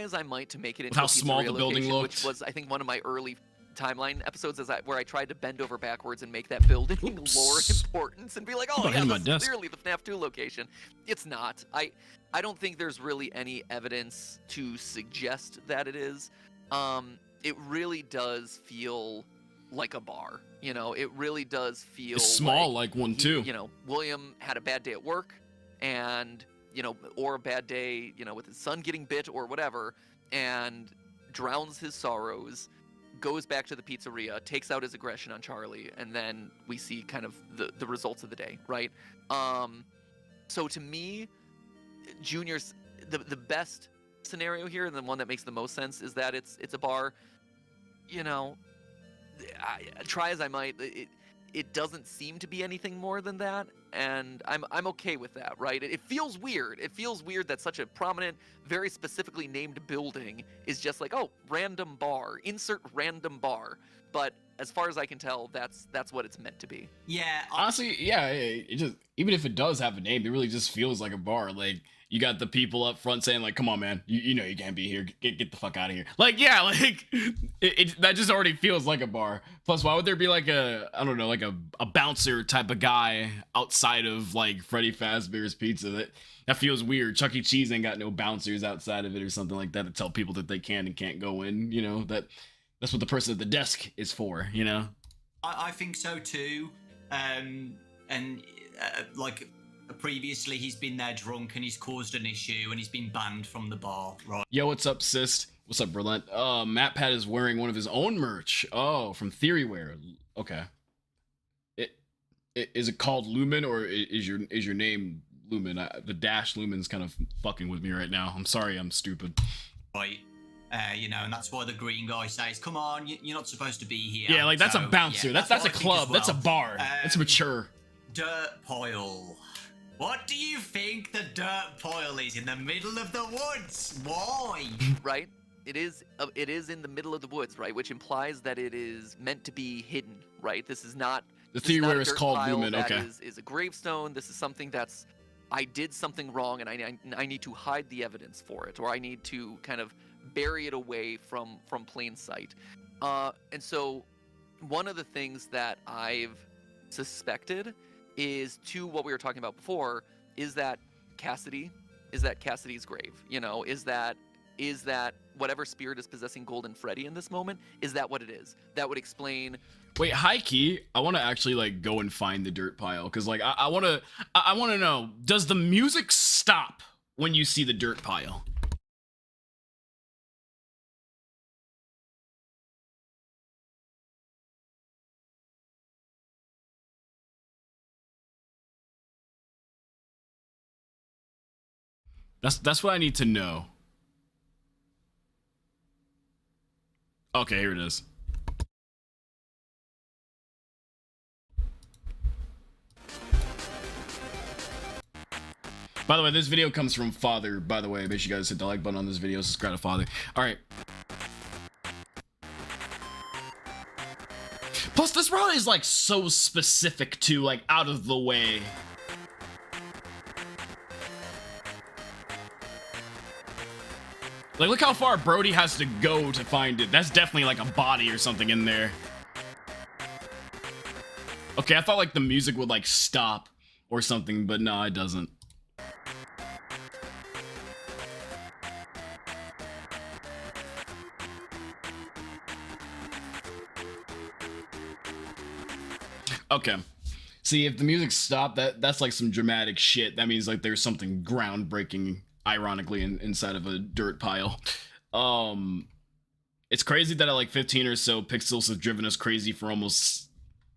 as I might to make it into How a pizzeria small the building location, looked. which was I think one of my early timeline episodes where I tried to bend over backwards and make that building Oops. lore importance and be like, oh About yeah, hitting my this is desk. clearly the FNAF 2 location. It's not. I don't think there's really any evidence to suggest that it is. It really does feel like a bar. You know, it really does feel It's small like one too. You know, William had a bad day at work, and you know, or a bad day, you know, with his son getting bit or whatever, and drowns his sorrows, goes back to the pizzeria, takes out his aggression on Charlie, and then we see kind of the results of the day, right? So to me, Junior's the best scenario here, and the one that makes the most sense is that it's a bar. You know, try as I might, it doesn't seem to be anything more than that, and I'm okay with that, right? It feels weird. It feels weird that such a prominent, very specifically named building is just like, oh, random bar, insert random bar. But as far as I can tell, that's what it's meant to be. Yeah, Honestly, yeah, it just, even if it does have a name, it really just feels like a bar. Like, you got the people up front saying like, come on, man, you know you can't be here, get the fuck out of here. Like, yeah, like that just already feels like a bar. Plus, why would there be like a, I don't know, like a bouncer type of guy outside of like Freddy Fazbear's Pizza? That feels weird. Chuck E. Cheese ain't got no bouncers outside of it or something like that to tell people that they can and can't go in. You know, that's what the person at the desk is for, you know? I think so too. Like previously, he's been there drunk and he's caused an issue and he's been banned from the bar, right? Yo, what's up, Sis? What's up, Berlent? MATPAT is wearing one of his own merch. Oh, from Theoryware. Okay. Is it called Lumen, or is your name Lumen? The dash Lumen's kind of fucking with me right now. I'm sorry, I'm stupid. Right. You know, and that's why the green guy says, "Come on, you're not supposed to be here." Yeah, like that's so, a bouncer. Yeah, that's a what I think club. as well. That's a bar. It's mature. Dirt pile. What do you think the dirt pile is in the middle of the woods? Why? Right? It is in the middle of the woods, right? Which implies that it is meant to be hidden, right? This is not. The This is not a Theoryware is dirt called pile Lumen. that Okay. is a gravestone. This is something that's, I did something wrong and I need to hide the evidence for it, or I need to kind of bury it away from plain sight. And so one of the things that I've suspected is, to what we were talking about before, is that Cassidy's grave. You know, is that whatever spirit is possessing Golden Freddy in this moment, is that what it is? That would explain. Wait, high key, I want to actually like go and find the dirt pile, because like I want to know, does the music stop when you see the dirt pile? That's what I need to know. Okay, here it is. By the way, this video comes from Father, by the way. Make sure you guys hit the like button on this video, subscribe to Father. Alright. Plus, this route is like so specific to, like, out of the way. Like, look how far Brody has to go to find it. That's definitely like a body or something in there. Okay, I thought like the music would like stop or something, but no, it doesn't. Okay. See, if the music stopped, that's like some dramatic shit. That means like there's something groundbreaking, ironically, inside of a dirt pile. It's crazy that at like 15 or so, pixels have driven us crazy for almost.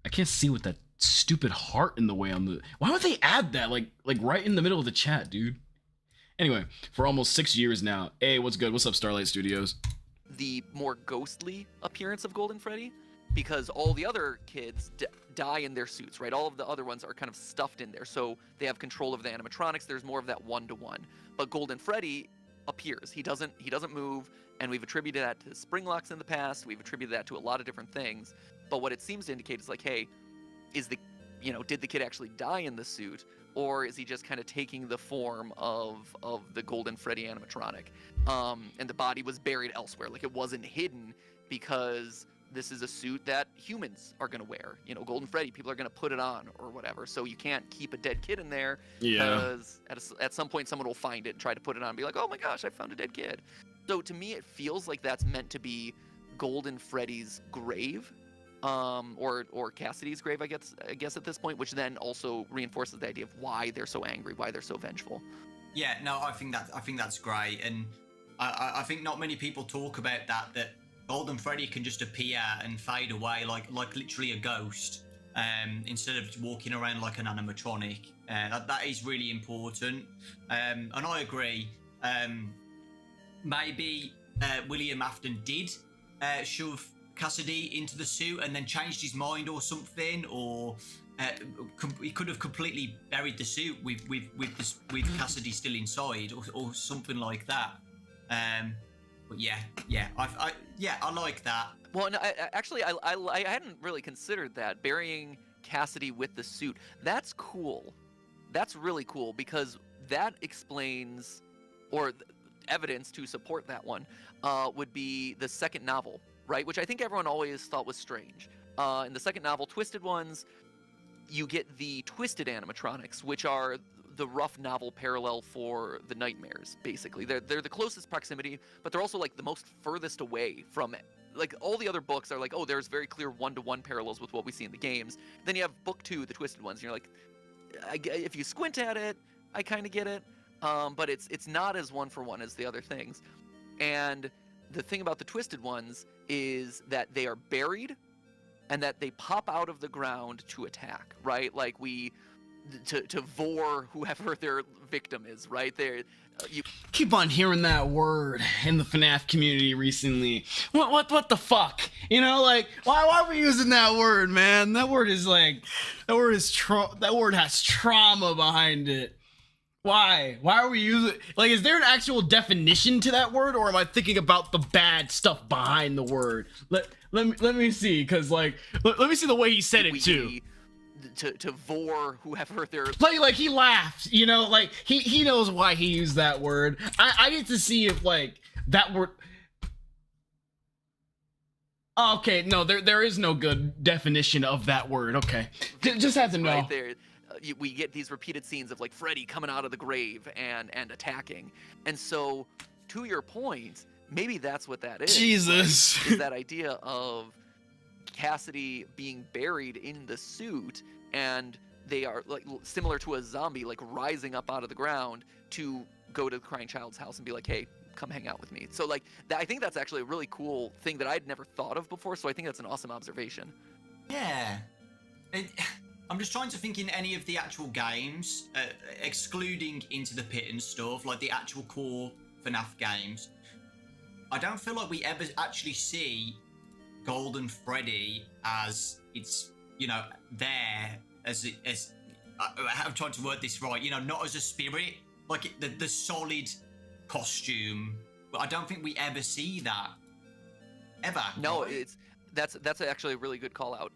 I can't see with that stupid heart in the way on the. Why would they add that like right in the middle of the chat, dude? Anyway, for almost 6 years now. Hey, what's good? What's up, Starlight Studios? The more ghostly appearance of Golden Freddy, because all the other kids die in their suits, right? All of the other ones are kind of stuffed in there, so they have control of the animatronics. There's more of that one-to-one. But Golden Freddy appears. He doesn't move, and we've attributed that to spring locks in the past. We've attributed that to a lot of different things. But what it seems to indicate is like, hey, did the kid actually die in the suit, or is he just kind of taking the form of the Golden Freddy animatronic? And the body was buried elsewhere, like it wasn't hidden, because this is a suit that humans are going to wear. You know, Golden Freddy, people are going to put it on or whatever. So you can't keep a dead kid in there, because at some point someone will find it and try to put it on and be like, oh my gosh, I found a dead kid. So to me, it feels like that's meant to be Golden Freddy's grave, or Cassidy's grave, I guess at this point, which then also reinforces the idea of why they're so angry, why they're so vengeful. Yeah, no, I think that's great, and I think not many people talk about that Golden Freddy can just appear and fade away like literally a ghost, instead of walking around like an animatronic. That is really important, and I agree. Maybe William Afton did shove Cassidy into the suit and then changed his mind or something, or he could have completely buried the suit with Cassidy still inside, or something like that. But yeah, I like that. Well, no, I hadn't really considered that, burying Cassidy with the suit. That's cool. That's really cool, because that explains, or evidence to support that one, would be the second novel, right? Which I think everyone always thought was strange. In the second novel, Twisted Ones, you get the twisted animatronics, which are the rough novel parallel for the nightmares, basically. They're the closest proximity, but they're also like the most furthest away from it. Like, all the other books are like, oh, there's very clear one-to-one parallels with what we see in the games. Then you have book 2, the Twisted Ones, and you're like, if you squint at it, I kind of get it, but it's not as one-for-one as the other things. And the thing about the Twisted Ones is that they are buried, and that they pop out of the ground to attack, right? Like to vor whoever their victim is, right? You keep on hearing that word in the FNAF community recently. What the fuck? You know, like, why are we using that word, man? That word is like, that word has trauma behind it. Why are we using it? Like, is there an actual definition to that word, or am I thinking about the bad stuff behind the word? Let me see, because like, let me see the way he said it too. To vor whoever they're like he laughed, you know, like he knows why he used that word. I need to see if like that word. Okay, no, there is no good definition of that word. Okay, just had to know. Right there, we get these repeated scenes of like Freddy coming out of the grave and attacking, and so to your point, maybe that's what that is. Jesus, right? Is that idea of Cassidy being buried in the suit, and they are like similar to a zombie, like rising up out of the ground to go to the crying child's house and be like, hey, come hang out with me. So like that, I think that's actually a really cool thing that I'd never thought of before, so I think that's an awesome observation. Yeah. I'm just trying to think in any of the actual games, excluding Into the Pit and stuff, like the actual core FNAF games, I don't feel like we ever actually see Golden Freddy as it's, you know, there as I'm trying to word this right, you know, not as a spirit, like the solid costume. But I don't think we ever see that ever. No, right? that's actually a really good call out.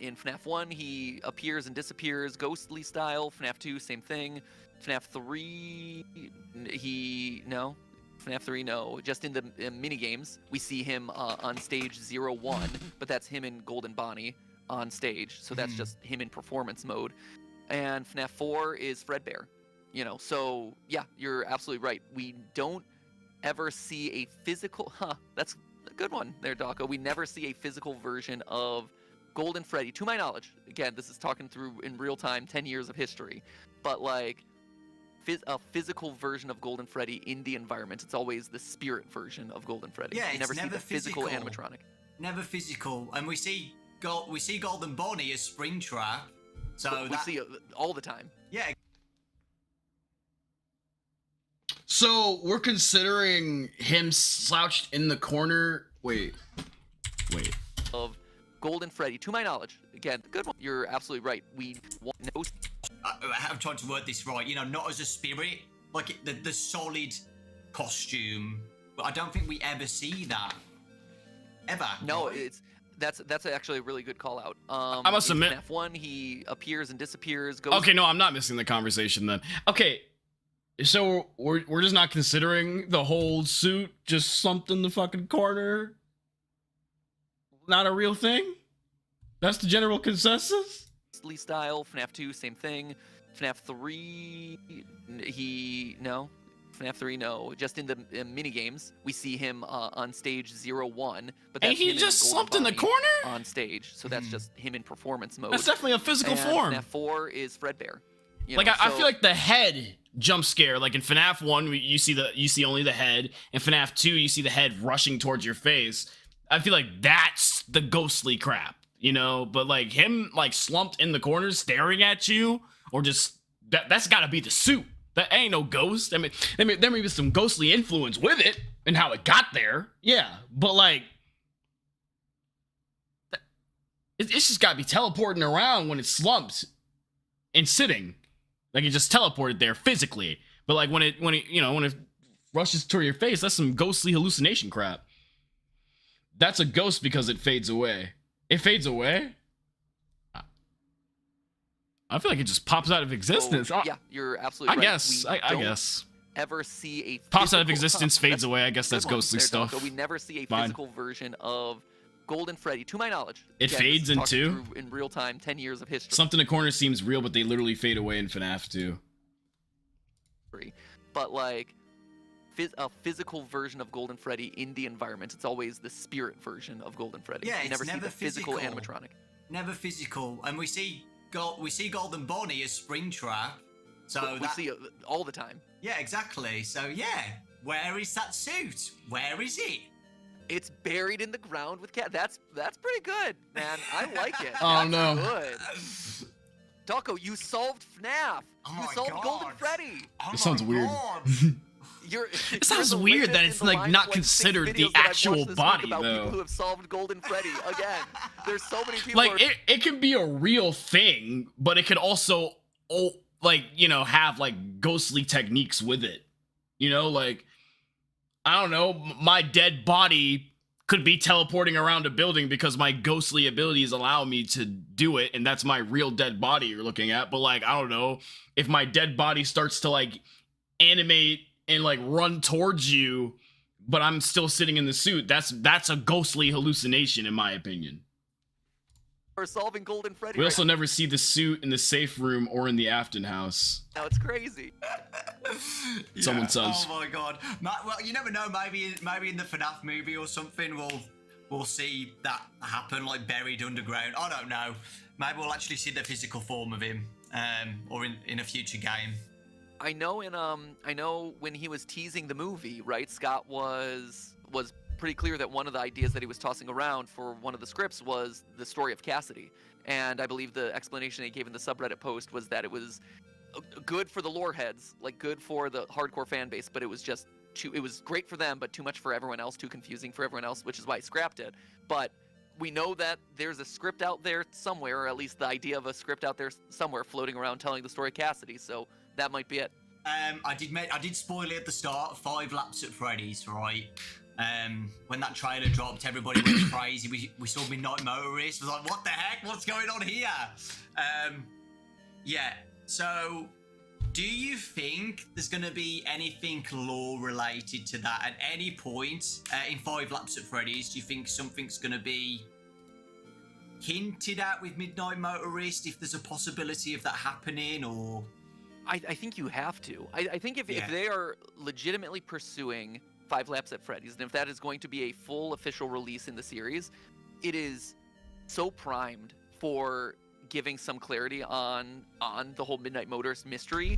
In FNAF 1, he appears and disappears ghostly style. FNAF 2, same thing. FNAF 3, FNAF 3, no. Just in the minigames, we see him on stage 01, but that's him in Golden Bonnie on stage, so that's just him in performance mode. And FNAF 4 is Fredbear, you know, so yeah, you're absolutely right. We don't ever see a physical, that's a good one there, Dawko. We never see a physical version of Golden Freddy, to my knowledge. Again, this is talking through in real time, 10 years of history, but like, a physical version of Golden Freddy in the environment. It's always the spirit version of Golden Freddy. Yeah, you never see the physical physical animatronic. Never physical, and we see Golden Bonnie as Springtrap. So we see it all the time. Yeah. So we're considering him slouched in the corner. Wait. Of Golden Freddy, to my knowledge. Again, good one. You're absolutely right. We know. I'm trying to word this right, you know, not as a spirit, like the solid costume. But I don't think we ever see that ever. No, right? that's actually a really good call out. I must admit, in FNAF 1, he appears and disappears. Okay, no, I'm not missing the conversation then. Okay, so we're just not considering the whole suit just slumped in the fucking corner. Not a real thing. That's the general consensus. Style, FNAF 2, same thing. FNAF 3, FNAF 3, no. Just in the minigames, we see him on stage 01, but that's and he him just in slumped in the corner on stage, so that's just him in performance mode. That's definitely a physical and form. FNAF 4 is Fredbear. Like I feel like the head jump scare, like in FNAF 1, you see only the head. In FNAF 2, you see the head rushing towards your face. I feel like that's the ghostly crap. You know, but like him like slumped in the corner staring at you, or just that's gotta be the suit. That ain't no ghost. I mean, there may be some ghostly influence with it and how it got there. Yeah, but like It's just gotta be teleporting around when it slumps and sitting. Like, it just teleported there physically. But like when it rushes toward your face, that's some ghostly hallucination crap. That's a ghost because it fades away. It fades away? I feel like it just pops out of existence. So, yeah, you're absolutely right. I guess. Ever see a pops out of existence, fades away. I guess that's ghostly stuff. So we never see a physical version of Golden Freddy, to my knowledge. It fades into in real time, 10 years of history. Something in the corner seems real, but they literally fade away in FNAF 2. But like a physical version of Golden Freddy in the environment, it's always the spirit version of Golden Freddy. Yeah, you never see the physical animatronic. Never physical, and we see Golden Bonnie as Springtrap. So we see it all the time. Yeah, exactly. So yeah, where is that suit? Where is it? It's buried in the ground with cat. That's pretty good, man. I like it. Oh no. Good. Dawko, you solved FNAF. You solved Golden Freddy. This sounds weird. It sounds weird that it's like not considered the actual body though. People who have solved Golden Freddy again. There's so many people. Like it can be a real thing, but it could also have like ghostly techniques with it. Like I don't know, my dead body could be teleporting around a building because my ghostly abilities allow me to do it, and that's my real dead body you're looking at. But like, I don't know, if my dead body starts to like animate and like run towards you, but I'm still sitting in the suit, that's a ghostly hallucination in my opinion. Or solving Golden Freddy. We also never see the suit in the safe room or in the Afton house. Now it's crazy. Someone says. Oh my god. Well, you never know. Maybe in the FNAF movie or something, we'll see that happen, like buried underground. I don't know. Maybe we'll actually see the physical form of him, or in a future game. I know when he was teasing the movie, right? Scott was pretty clear that one of the ideas that he was tossing around for one of the scripts was the story of Cassidy. And I believe the explanation he gave in the subreddit post was that it was good for the lore heads, like good for the hardcore fan base, but it was just it was great for them, but too much for everyone else, too confusing for everyone else, which is why he scrapped it. But we know that there's a script out there somewhere, or at least the idea of a script out there somewhere floating around telling the story of Cassidy, so that might be it. I did spoil it at the start, 5 laps at Freddy's, right? When that trailer dropped, everybody went crazy. We saw Midnight Motorist. I was like, what the heck? What's going on here? Yeah. So, do you think there's going to be anything lore related to that at any point in 5 laps at Freddy's? Do you think something's going to be hinted at with Midnight Motorist? If there's a possibility of that happening, or I think you have to. I think if they are legitimately pursuing 5 laps at Freddy's, and if that is going to be a full official release in the series, it is so primed for giving some clarity on the whole Midnight Motorist mystery.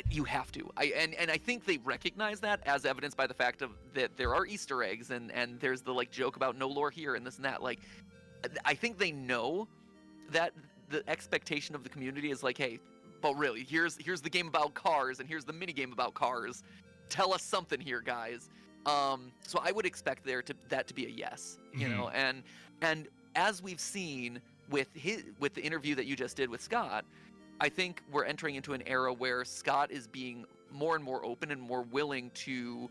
You have to. And I think they recognize that, as evidenced by the fact that there are Easter eggs and there's the like joke about no lore here and this and that. Like, I think they know that the expectation of the community is like, hey, but really, here's the game about cars and here's the minigame about cars. Tell us something here, guys. So I would expect that to be a yes, you know. And as we've seen with the interview that you just did with Scott, I think we're entering into an era where Scott is being more and more open and more willing to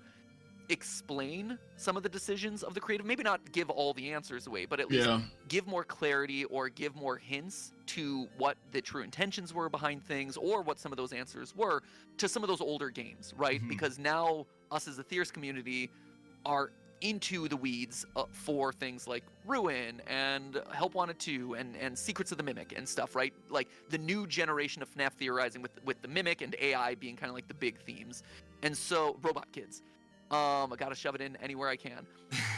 explain some of the decisions of the creative. Maybe not give all the answers away, but at least give more clarity or give more hints to what the true intentions were behind things, or what some of those answers were to some of those older games, right? Because now us as a Thieves community are into the weeds for things like Ruin and Help Wanted 2 and Secrets of the Mimic and stuff, right? Like the new generation of FNAF theorizing with the Mimic and AI being kind of like the big themes. And so, Robot Kids. I gotta shove it in anywhere I can.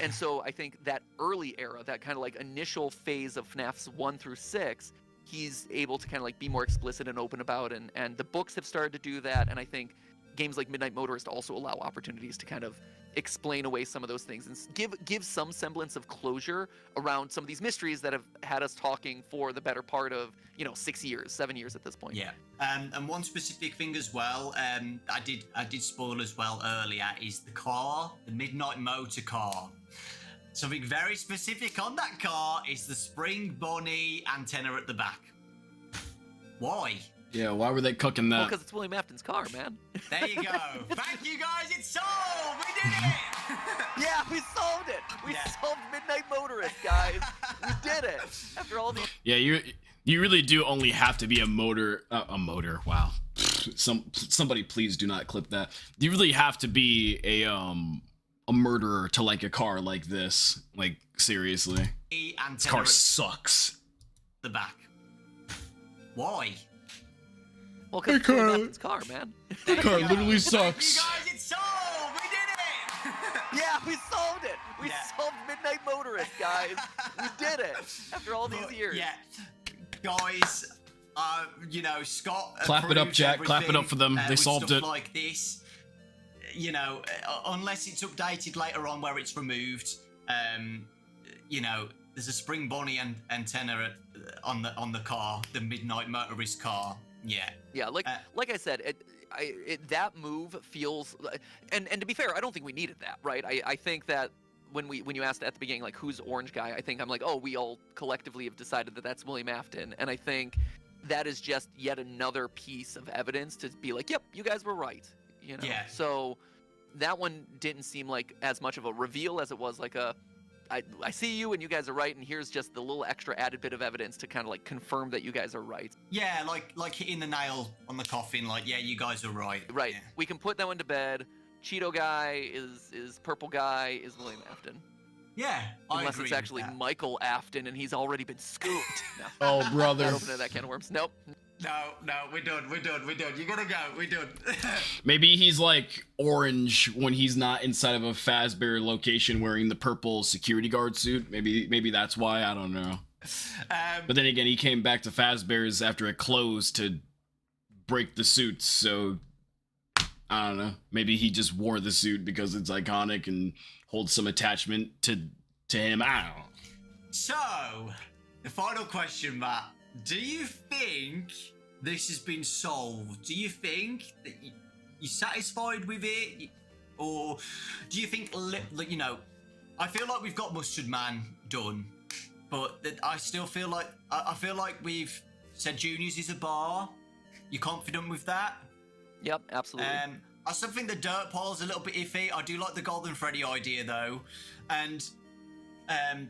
And so I think that early era, that kind of like initial phase of FNAFs 1 through 6, he's able to kind of like be more explicit and open about, and the books have started to do that, and I think games like Midnight Motorist also allow opportunities to kind of explain away some of those things and give some semblance of closure around some of these mysteries that have had us talking for the better part of 6 years, 7 years at this point. Yeah. And one specific thing as well, I did spoil as well earlier, is the car, the Midnight Motor car. Something very specific on that car is the spring bonnie antenna at the back. Why? Yeah, why were they cooking that? Well, because it's William Afton's car, man. There you go. Thank you guys, it's solved! We did it! Yeah, we solved it. We Yeah. solved Midnight Motorist, guys. We did it. After all these. Yeah, you really do only have to be a motor. Wow. Somebody please do not clip that. You really have to be a murderer to like a car like this. Like seriously, The this antenna car at sucks. the back. Why? Well, because it's Hey, William Carl. Afton's car, man. The car There you literally go. sucks. Thank you guys, it's solved! We did it! Yeah, we solved it. We Yeah. solved Midnight Motorist, guys. We did it. After all these But, years. Yeah, guys, you know, Scott. Clap it up, approves Jack. Clap it everything, up for them. They with solved stuff it. Like this, you know, unless it's updated later on where it's removed, you know, there's a spring bonnie and antenna on the car, the Midnight Motorist car. Yeah. Yeah, like I said, that move feels, and to be fair, I don't think we needed that, right? I think that when you asked at the beginning, like, who's orange guy, I think I'm like, oh, we all collectively have decided that that's William Afton, and I think that is just yet another piece of evidence to be like, yep, you guys were right, you know? Yeah. So that one didn't seem like as much of a reveal as it was like I see you and you guys are right, and here's just the little extra added bit of evidence to kind of like confirm that you guys are right. Yeah, like hitting the nail on the coffin. Like, yeah, you guys are right. Right. Yeah. We can put that one to bed. Cheeto guy is purple guy is William Afton. Yeah, I Unless agree it's with actually that. Michael Afton and he's already been scooped. No. Oh, brother. Not opening that can of worms. Nope. No, we're done. You gotta go. We're done. Maybe he's like orange when he's not inside of a Fazbear location wearing the purple security guard suit. Maybe that's why. I don't know. But then again, he came back to Fazbear's after it closed to break the suits. So I don't know. Maybe he just wore the suit because it's iconic and holds some attachment to him. I don't know. So, the final question, Matt. Do you think this has been solved? Do you think that you're satisfied with it? Or do you think, you know, I feel like we've got Mustard Man done, but I still feel like, I feel like we've said Juniors is a bar. You confident with that? Yep, absolutely. I still think the dirt pile's a little bit iffy. I do like the Golden Freddy idea, though. And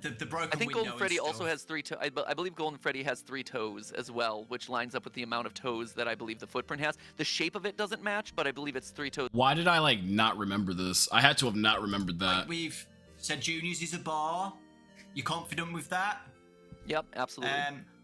the broken I think window Golden and Freddy stuff. also has three toes. I believe Golden Freddy has 3 toes as well, which lines up with the amount of toes that I believe the footprint has. The shape of it doesn't match, but I believe it's 3 toes. Why did I like not remember this? I had to have not remembered that. Like we've said Juniors is a bar. You confident with that? Yep, absolutely.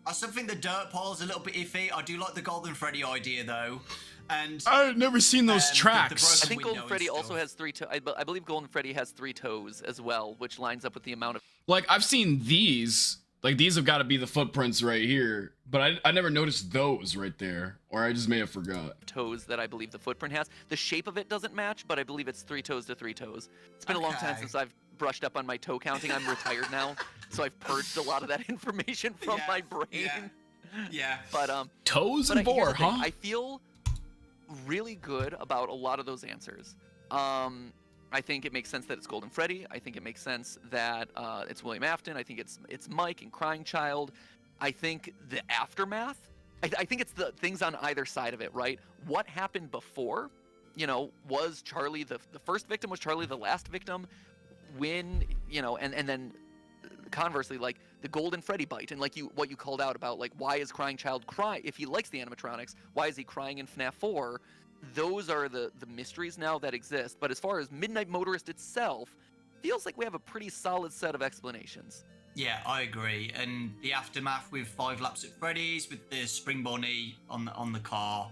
I still think the dirt pile's a little bit iffy. I do like the Golden Freddy idea, though. And I've never seen those the tracks. I think window Golden and Freddy also stuff. has 3 toes. I believe Golden Freddy has 3 toes as well, which lines up with the amount of Like, I've seen these. Like, these have got to be the footprints right here. But I never noticed those right there. Or I just may have forgot. toes that I believe the footprint has. The shape of it doesn't match, but I believe it's 3 toes to 3 toes. It's been a long time Okay. since I've brushed up on my toe counting. I'm retired now, so I've purged a lot of that information from Yeah, my brain. yeah. But Toes but and here's bore, the thing, huh? I feel really good about a lot of those answers. I think it makes sense that it's Golden Freddy. I think it makes sense that it's William Afton. I think it's Mike and Crying Child. I think the aftermath. I think it's the things on either side of it, right? What happened before? You know, was Charlie the first victim? Was Charlie the last victim? When, you know, and then conversely, like the Golden Freddy bite, and like what you called out about, like, why is Crying Child cry if he likes the animatronics? Why is he crying in FNAF 4? Those are the mysteries now that exist. But as far as Midnight Motorist itself, feels like we have a pretty solid set of explanations. Yeah, I agree. And the aftermath with 5 laps at Freddy's with the spring bonnie on the car.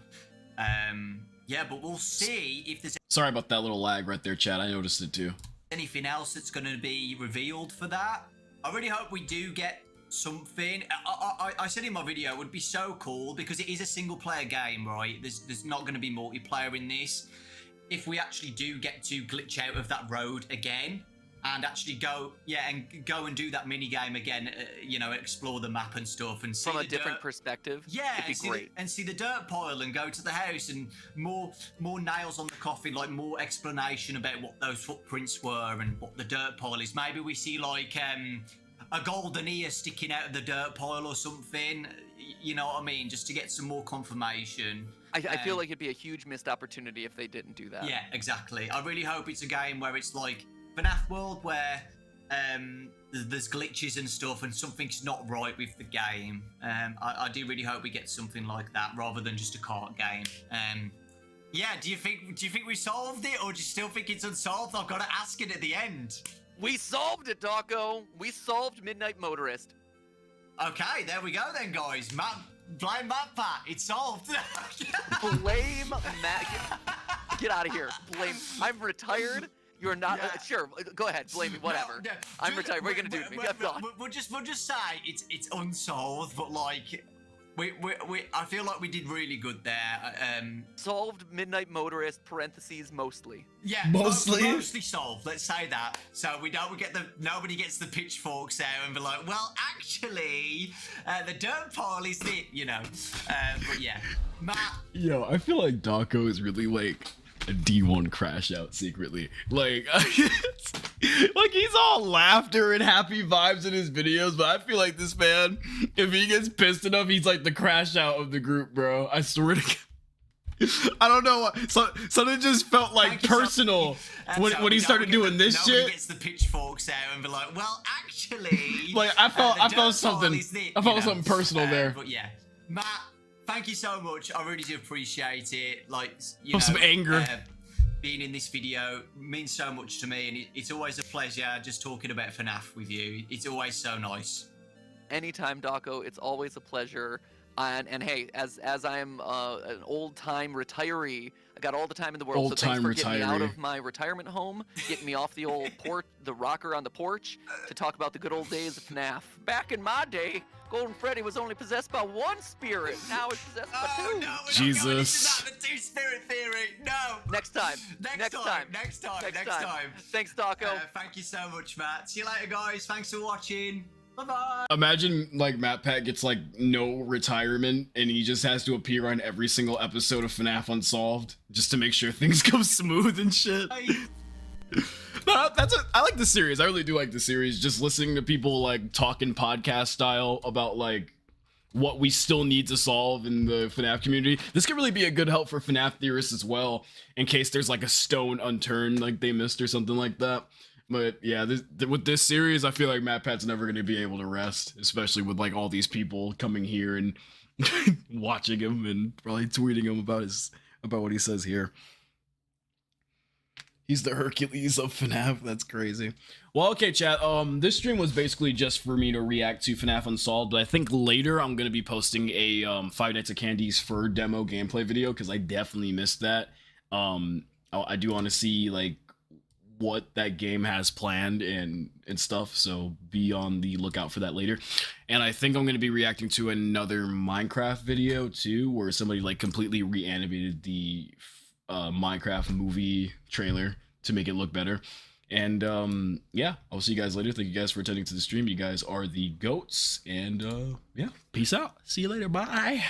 Yeah, but we'll see if there's Sorry about that little lag right there, Chad. I noticed it too. anything else that's going to be revealed for that. I really hope we do get something. I said in my video, it would be so cool because it is a single player game, right? There's not going to be multiplayer in this. If we actually do get to glitch out of that road again and actually go and do that mini game again. You know, explore the map and stuff, and see From a the different dirt. perspective. Yeah, it'd be great. and see the dirt pile and go to the house, and more nails on the coffin, like more explanation about what those footprints were and what the dirt pile is. Maybe we see like a golden ear sticking out of the dirt pile or something. You know what I mean? Just to get some more confirmation. I feel like it'd be a huge missed opportunity if they didn't do that. Yeah, exactly. I really hope it's a game where it's like FNAF World, where there's glitches and stuff and something's not right with the game. I do really hope we get something like that rather than just a cart game. Yeah, do you think we solved it, or do you still think it's unsolved? I've got to ask it at the end. We solved it, Dawko. We solved Midnight Motorist. Okay, there we go then, guys. Blame MATPAT. It's solved. Blame Matt. Get out of here. Blame. I'm retired. You're not. Yeah. Sure. Go ahead. Blame me. Whatever. No, I'm retired. What are you gonna do to me? I'm done. We'll just say it's unsolved, but like I feel like we did really good there. Solved Midnight Motorist. Parentheses mostly. Yeah, mostly solved. Let's say that. So nobody gets the pitchforks out and be like, well, actually, the dirt pile is it, you know. But yeah, Matt. Yo, I feel like Dawko is really like a D1 crash out secretly. Like, like he's all laughter and happy vibes in his videos, but I feel like this man, if he gets pissed enough, he's like the crash out of the group, bro. I swear to God. I don't know what. Something just felt like personal when he started doing this shit. Nobody gets the pitchforks out and be like, well, actually, like I felt something. I felt something personal there. But yeah, Matt, thank you so much. I really do appreciate it. Like, you know, some anger. Being in this video means so much to me, and it's always a pleasure just talking about FNAF with you. It's always so nice. Anytime, Dawko. It's always a pleasure. And hey, as I am an old-time retiree, I got all the time in the world. So thanks for getting me out of my retirement home, getting me off the old the rocker on the porch, to talk about the good old days of FNAF. Back in my day, Golden Freddy was only possessed by one spirit. Now it's possessed by two. No, we're Jesus. not going into that, the two-spirit theory. No. Next time. Next time. Thanks, Dawko. Thank you so much, Matt. See you later, guys. Thanks for watching. Bye-bye. Imagine like MATPAT gets like no retirement and he just has to appear on every single episode of FNAF Unsolved just to make sure things go smooth and shit. No, I like the series. I really do like the series. Just listening to people like talking podcast style about like what we still need to solve in the FNAF community. This could really be a good help for FNAF theorists as well, in case there's like a stone unturned like they missed or something like that. But yeah, with this series, I feel like MATPAT's never going to be able to rest, especially with like all these people coming here and watching him and probably tweeting him about what he says here. He's the Hercules of FNAF. That's crazy. Well, okay, chat. This stream was basically just for me to react to FNAF Unsolved, but I think later I'm gonna be posting a Five Nights at Candy's Fur demo gameplay video because I definitely missed that. I do want to see like what that game has planned and stuff, so be on the lookout for that later. And I think I'm gonna be reacting to another Minecraft video too, where somebody like completely reanimated the Minecraft movie trailer to make it look better. And yeah, I'll see you guys later. Thank you guys for attending to the stream. You guys are the goats. And yeah, peace out. See you later. Bye.